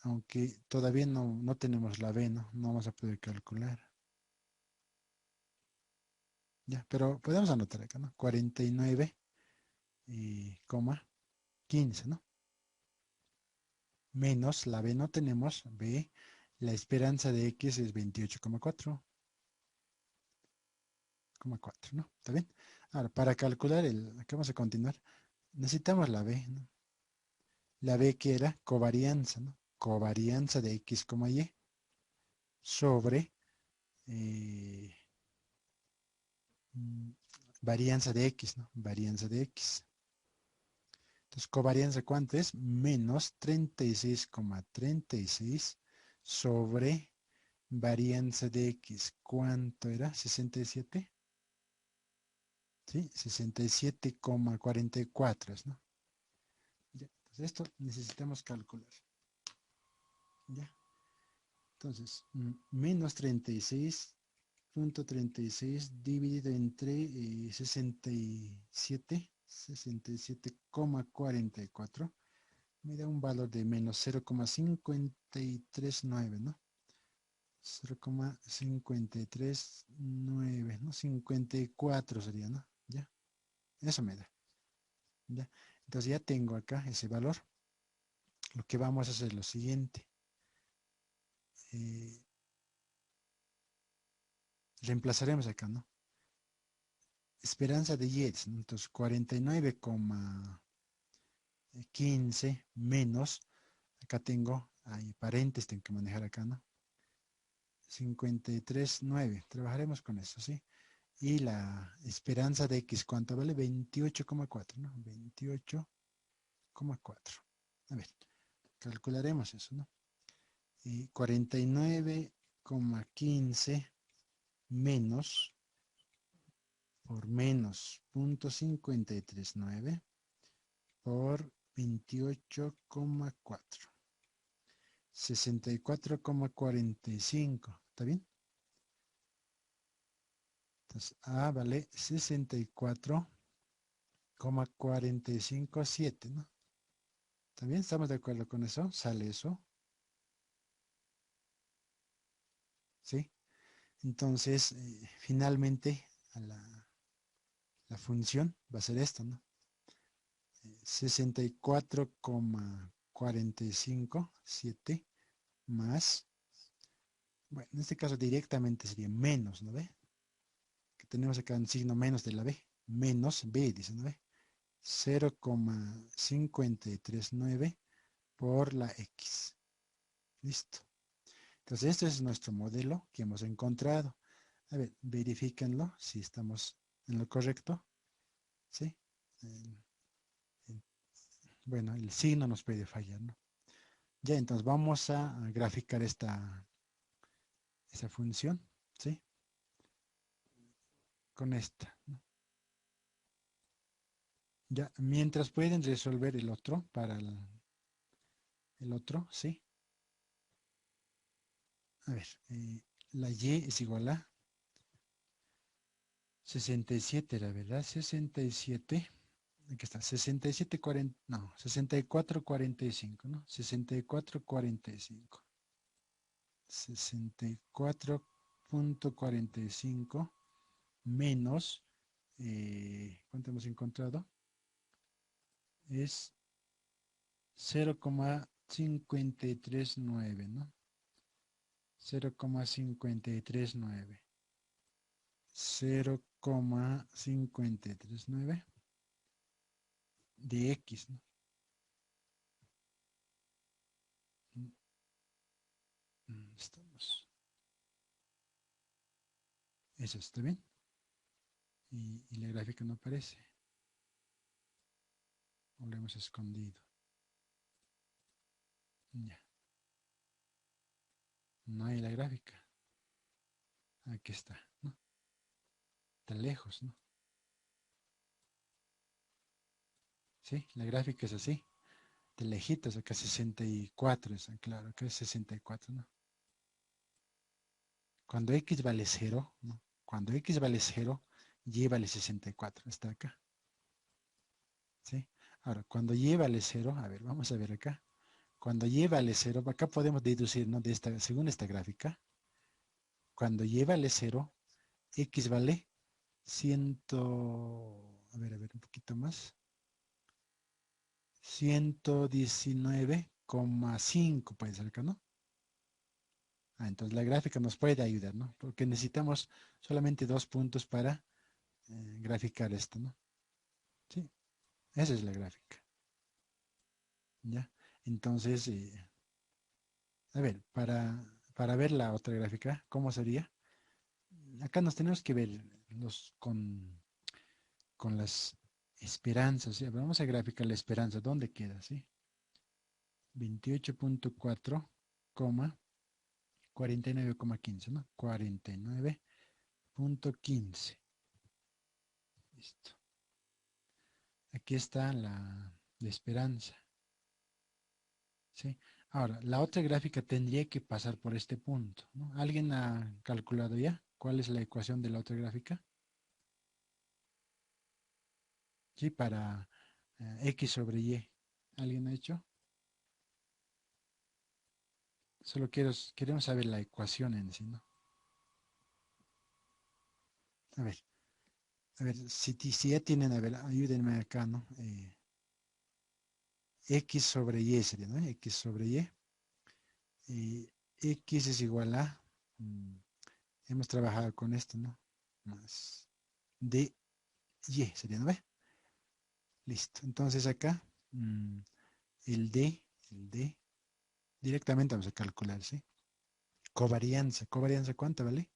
aunque todavía no tenemos la B, ¿no? No vamos a poder calcular. Ya, pero podemos anotar acá, ¿no? 49, coma 15, ¿no? Menos la B no tenemos, B, la esperanza de X es 28,4, ¿no? ¿Está bien? Ahora, para calcular acá vamos a continuar, necesitamos la B, ¿no? La B que era covarianza, ¿no? Covarianza de X, Y sobre eh, mm, varianza de X, ¿no? Varianza de X. Entonces, covarianza, ¿cuánto es? Menos 36,36 sobre varianza de X. ¿Cuánto era? 67. ¿Sí? 67,44, ¿no? Ya. Entonces, esto necesitamos calcular. ¿Ya? Entonces, menos 36,36 dividido entre 67,44 me da un valor de menos 0,539, ¿no? 0,539, ¿no? 54 sería, ¿no? Ya, eso me da. Ya. Entonces ya tengo acá ese valor. Lo que vamos a hacer es lo siguiente. Eh, reemplazaremos acá, ¿no? Esperanza de Yates, ¿no? Entonces 49,15 menos, acá tengo, hay paréntesis, tengo que manejar acá, ¿no? 53,9. Trabajaremos con eso, ¿sí? Y la esperanza de X, ¿cuánto vale? 28,4, ¿no? 28,4. A ver, calcularemos eso, ¿no? 49,15 menos por menos 0,539 por 28,4. 64,45. ¿Está bien? Entonces, A vale 64,457, ¿no? ¿También estamos de acuerdo con eso? ¿Sale eso? ¿Sí? Entonces, finalmente, la función va a ser esto, ¿no? 64,457 más, bueno, en este caso directamente sería menos, ¿no ve? Que tenemos acá un signo menos de la B, menos B, dice, ¿no ve? 0,539 por la X. Listo. Entonces, este es nuestro modelo que hemos encontrado. A ver, verifíquenlo si estamos en lo correcto. ¿Sí? Eh, bueno, el signo nos puede fallar, ¿no? Ya, entonces vamos a graficar esa función, ¿sí? Con esta, ¿no? Ya, mientras pueden resolver el otro para el otro, ¿sí? A ver, la Y es igual a 67, la verdad, 67. Aquí está, 67, 40, no, 64, 45, ¿no? 64, 45. 64, 28.45 menos, ¿cuánto hemos encontrado? Es 0,539, ¿no? 0,539. 0,539 de X, ¿no? Estamos. Eso está bien. Y la gráfica no aparece. O la hemos escondido. Ya. No hay la gráfica. Aquí está, ¿no? Está lejos, ¿no? Sí, la gráfica es así. De lejitos, acá 64, claro, acá es 64, ¿no? Cuando X vale 0, ¿no? Cuando X vale 0, Y vale 64, está acá. ¿Sí? Ahora, cuando Y vale 0, a ver, vamos a ver acá. Cuando Y vale 0, acá podemos deducir, ¿no? Según esta gráfica, cuando Y vale 0, X vale 100, a ver, un poquito más. 119,5 puede ser acá, ¿no? Entonces la gráfica nos puede ayudar, ¿no? Porque necesitamos solamente 2 puntos para graficar esto, ¿no? Sí, esa es la gráfica. ¿Ya? Entonces, a ver, para ver la otra gráfica, ¿cómo sería? Acá nos tenemos que ver con las esperanzas, ¿sí? Vamos a graficar la esperanza, ¿dónde queda? ¿Sí? 28.4, 49,15, ¿no? 49.15. Listo. Aquí está la esperanza. ¿Sí? Ahora, la otra gráfica tendría que pasar por este punto, ¿no? ¿Alguien ha calculado ya cuál es la ecuación de la otra gráfica? Sí, para X sobre Y. ¿Alguien ha hecho? Solo queremos saber la ecuación en sí, ¿no? A ver, si ya tienen, a ver, ayúdenme acá, ¿no? X sobre Y sería, ¿no? X sobre Y. X es igual a, mm, hemos trabajado con esto, ¿no? Más de Y sería, ¿no ve? Listo. Entonces acá, el D, directamente vamos a calcular, ¿sí? Covarianza, ¿cuánto vale?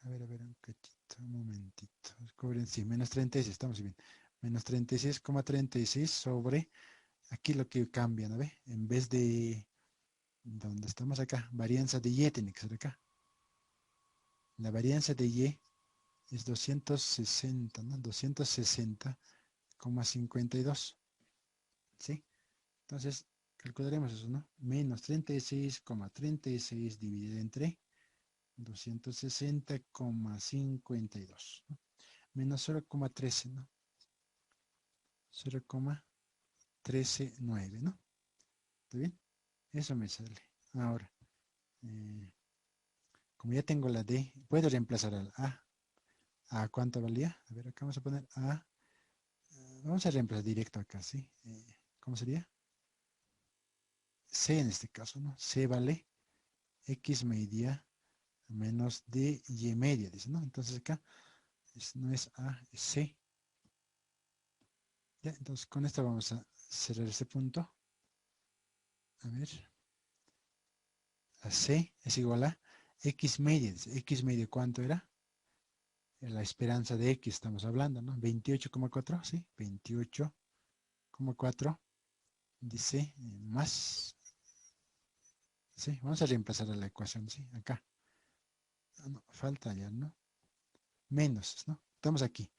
Un cachito, un momentito. Covarianza, sí, menos 36, estamos bien. Menos 36,36 sobre, aquí lo que cambia, ¿no ve? En vez de, donde estamos acá, varianza de Y tiene que ser acá. La varianza de Y es 260, ¿no? 260,52, ¿sí? Entonces, calcularemos eso, ¿no? Menos 36,36 dividido entre 260,52, ¿no? Menos 0,13, ¿no? 0,139, ¿no? ¿Está bien? Eso me sale. Ahora, eh, como ya tengo la D, puedo reemplazar al A. ¿A cuánto valía? A ver, acá vamos a poner A. Vamos a reemplazar directo acá, ¿sí? ¿Cómo sería? C en este caso, ¿no? C vale X media menos D Y media, dice, ¿no? Entonces acá no es A, es C. Ya, entonces con esto vamos a cerrar ese punto. A ver. A C es igual a X media. Dice, X media, ¿cuánto era? La esperanza de X estamos hablando, ¿no? 28,4, ¿sí? 28,4 dice más. Sí, vamos a reemplazar a la ecuación, ¿sí? Acá. No, falta ya, ¿no? Menos, ¿no? Estamos aquí.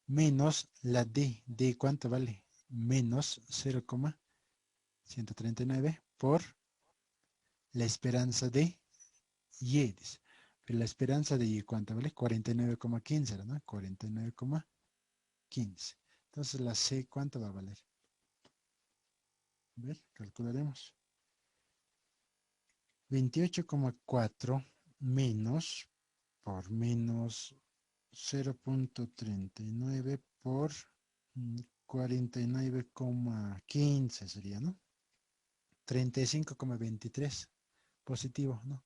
Menos la D. ¿D cuánto vale? Menos 0,139 por la esperanza de Y. Dice. Pero la esperanza de Y, ¿cuánto vale? 49,15, ¿no? 49,15. Entonces la C, ¿cuánto va a valer? A ver, calcularemos. 28,4 menos por menos 0,39 por 49,15 sería, ¿no? 35,23 positivo, ¿no?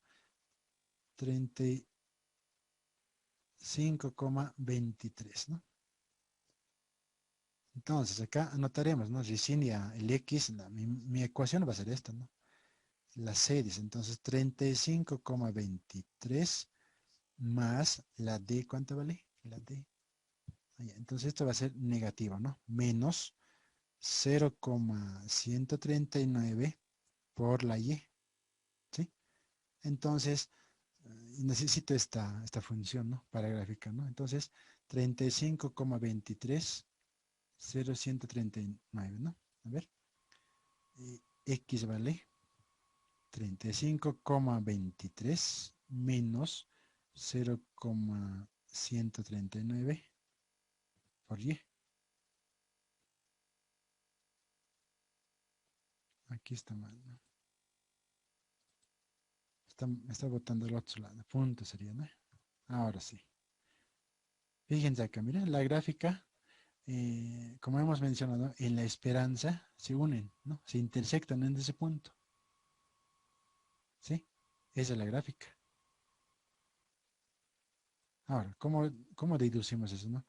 35,23, ¿no? Entonces acá anotaremos, ¿no? Recién ya el X, mi ecuación va a ser esta, ¿no? La C dice, entonces 35,23 más la D, ¿cuánto vale? La D. Entonces esto va a ser negativo, ¿no? Menos 0,139 por la Y, ¿sí? Entonces, necesito esta función, ¿no? Para graficar, ¿no? Entonces, 35,23, 0,139, ¿no? A ver, X vale 35,23 menos 0,139 por Y. Aquí está mal, ¿no? Me está botando el otro lado. Punto sería, ¿no? Ahora sí. Fíjense acá, miren, la gráfica, como hemos mencionado, en la esperanza se unen, ¿no? Se intersectan en ese punto, ¿sí? Esa es la gráfica. Ahora, ¿cómo deducimos eso, no?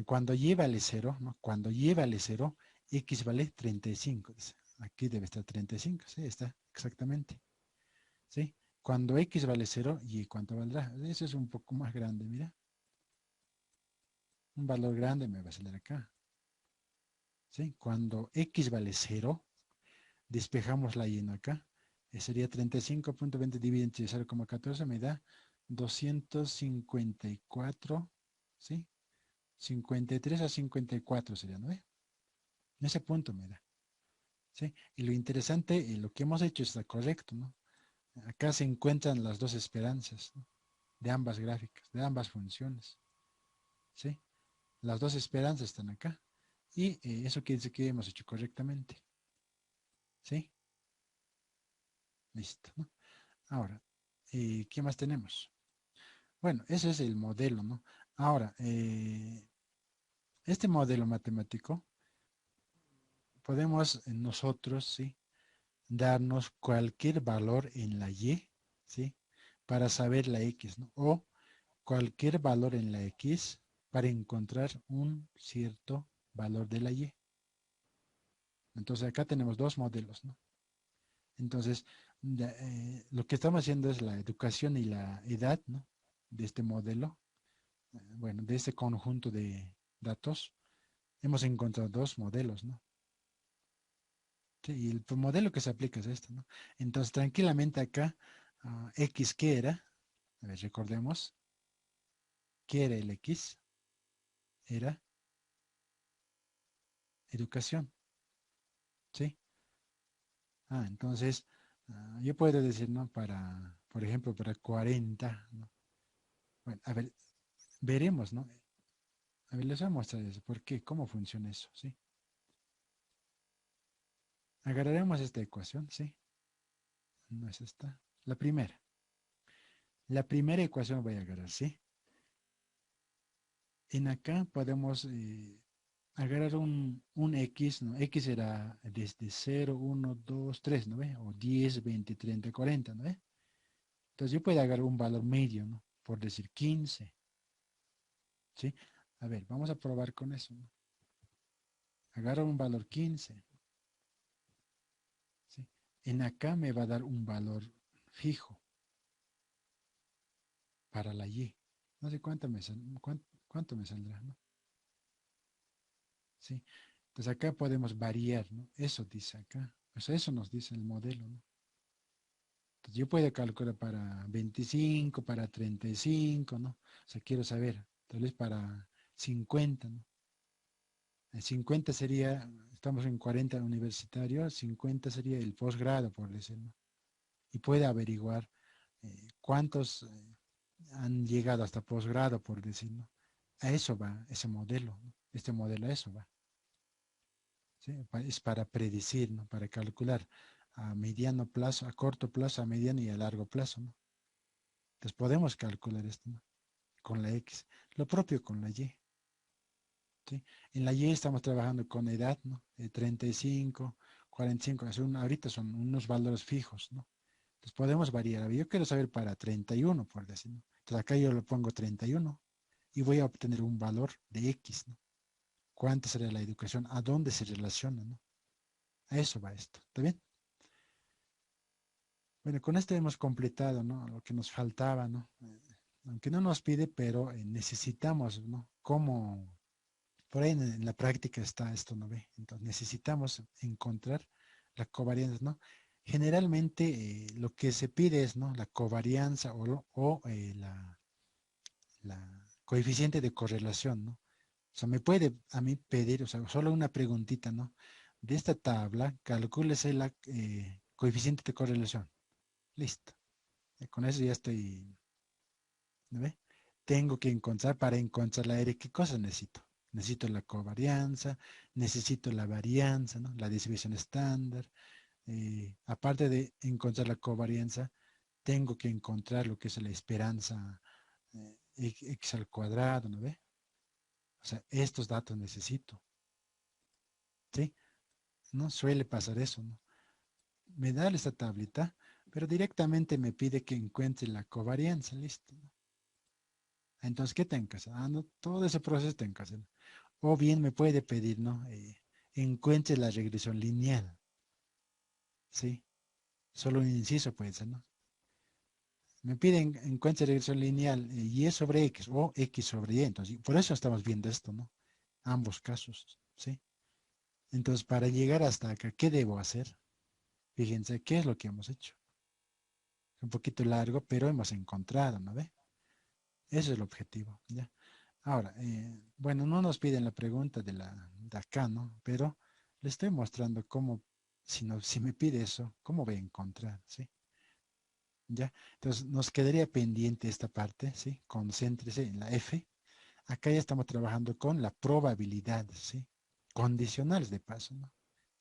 Cuando y vale 0, ¿no? Cuando y vale 0, X vale 35, dice. Aquí debe estar 35, sí, está exactamente, ¿sí? Cuando X vale 0, ¿y cuánto valdrá? Eso es un poco más grande, mira. Un valor grande me va a salir acá, ¿sí? Cuando X vale 0, despejamos la y en acá. Sería 35,20 dividido entre 0,14 me da 254, ¿sí? 53 a 54 sería, ¿no? En ese punto me da, ¿sí? Y lo interesante, lo que hemos hecho está correcto, ¿no? Acá se encuentran las dos esperanzas, ¿no? De ambas gráficas, de ambas funciones, ¿sí? Las dos esperanzas están acá. Y eso quiere decir que hemos hecho correctamente, ¿sí? Listo, ¿no? Ahora, ¿qué más tenemos? Bueno, ese es el modelo, ¿no? Ahora, este modelo matemático podemos nosotros, ¿sí? Darnos cualquier valor en la Y, ¿sí? Para saber la X, ¿no? O cualquier valor en la X para encontrar un cierto valor de la Y. Entonces acá tenemos dos modelos, ¿no? Entonces, lo que estamos haciendo es la educación y la edad, ¿no? De este modelo, bueno, de este conjunto de datos, hemos encontrado dos modelos, ¿no? Sí, y el modelo que se aplica es este, ¿no? Entonces, tranquilamente acá, X, ¿qué era? A ver, recordemos, ¿qué era el X? Era educación, ¿sí? Entonces, yo puedo decir, ¿no? Por ejemplo, para 40, ¿no? Bueno, a ver, veremos, ¿no? A ver, les voy a mostrar eso. ¿Por qué? ¿Cómo funciona eso? ¿Sí? Agarraremos esta ecuación, ¿sí? No es esta. La primera. La primera ecuación voy a agarrar, ¿sí? En acá podemos agarrar un X, ¿no? X será desde 0, 1, 2, 3, ¿no ve? O 10, 20, 30, 40, ¿no ve? Entonces yo puedo agarrar un valor medio, ¿no? Por decir 15, ¿sí? A ver, vamos a probar con eso, ¿no? Agarro un valor 15, ¿sí? En acá me va a dar un valor fijo para la Y. No sé cuánto me saldrá, ¿no? ¿Sí? Entonces acá podemos variar, ¿no? Eso dice acá. O sea, eso nos dice el modelo, ¿no? Entonces yo puedo calcular para 25, para 35, ¿no? O sea, quiero saber, tal vez para 50, ¿no? El 50 sería, estamos en 40 universitarios, 50 sería el posgrado, por decirlo. Y puede averiguar cuántos han llegado hasta posgrado, por decirlo. A eso va ese modelo, ¿no? Este modelo a eso va. ¿Sí? Es para predecir, ¿no? Para calcular. a mediano plazo, a corto plazo, a mediano y a largo plazo, ¿no? Entonces podemos calcular esto, ¿no? Con la X. Lo propio con la Y, ¿sí? En la Y estamos trabajando con edad, ¿no? 35, 45, ahorita son unos valores fijos, ¿no? Entonces podemos variar. Yo quiero saber para 31, por decir, ¿no? Entonces acá yo le pongo 31 y voy a obtener un valor de X, ¿no? ¿Cuánto será la educación? ¿A dónde se relaciona, ¿no? A eso va esto. ¿Está bien? Bueno, con esto hemos completado, ¿no? Lo que nos faltaba, ¿no? Aunque no nos pide, pero necesitamos, ¿no? ¿Cómo? Por ahí en la práctica está esto, ¿no ve? Entonces necesitamos encontrar la covarianza, ¿no? Generalmente lo que se pide es, ¿no? La covarianza la coeficiente de correlación, ¿no? O sea, me puede a mí pedir, o sea, solo una preguntita, ¿no? De esta tabla, calcúlese la coeficiente de correlación. Listo. Con eso ya estoy, ¿no ve? Tengo que encontrar, para encontrar la R, ¿qué cosa necesito? Necesito la covarianza, necesito la varianza, ¿no? La distribución estándar. Aparte de encontrar la covarianza, tengo que encontrar lo que es la esperanza x al cuadrado, ¿no ve? O sea, estos datos necesito, ¿sí? No suele pasar eso, ¿no? Me da esta tablita, pero directamente me pide que encuentre la covarianza, listo, ¿no? Entonces, ¿qué tengo que hacer? No, todo ese proceso tengo que hacer. O bien me puede pedir, ¿no? Encuentre la regresión lineal, ¿sí? Solo un inciso puede ser, ¿no? Me piden encuentre regresión lineal y sobre X o X sobre Y. Entonces, por eso estamos viendo esto, ¿no? Ambos casos, ¿sí? Entonces, para llegar hasta acá, ¿qué debo hacer? Fíjense, ¿qué es lo que hemos hecho? Un poquito largo, pero hemos encontrado, ¿no ve? Ese es el objetivo, ¿ya? Ahora, bueno, no nos piden la pregunta de acá, ¿no? Pero le estoy mostrando cómo, si me pide eso, ¿cómo voy a encontrar? ¿Sí? ¿Ya? Entonces, nos quedaría pendiente esta parte, ¿sí? Concéntrese en la F. Acá ya estamos trabajando con la probabilidad, ¿sí? Condicionales de paso, ¿no?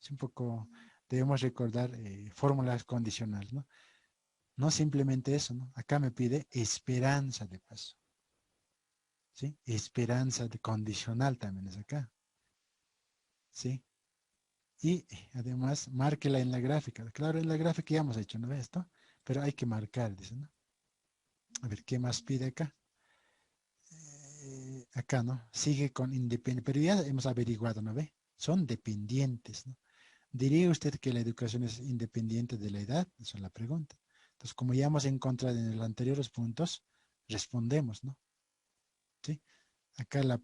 Es un poco, debemos recordar fórmulas condicionales, ¿no? No simplemente eso, ¿no? Acá me pide esperanza de paso, ¿sí? Esperanza de condicional también es acá, ¿sí? Y además, márquela en la gráfica. Claro, en la gráfica ya hemos hecho, ¿no ves esto? Pero hay que marcar, dice, ¿no? A ver, ¿qué más pide acá? Acá, ¿no? Sigue con independiente, pero ya hemos averiguado, ¿no ve? Son dependientes, ¿no? ¿Diría usted que la educación es independiente de la edad? Esa es la pregunta. Entonces, como ya hemos encontrado en los anteriores puntos, respondemos, ¿no? ¿Sí? Acá la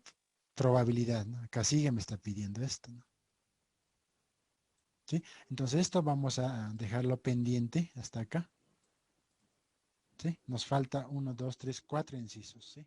probabilidad, ¿no? Acá sigue me está pidiendo esto, ¿no? ¿Sí? Entonces, esto vamos a dejarlo pendiente hasta acá, ¿sí? Nos falta uno, dos, tres, cuatro incisos, ¿sí?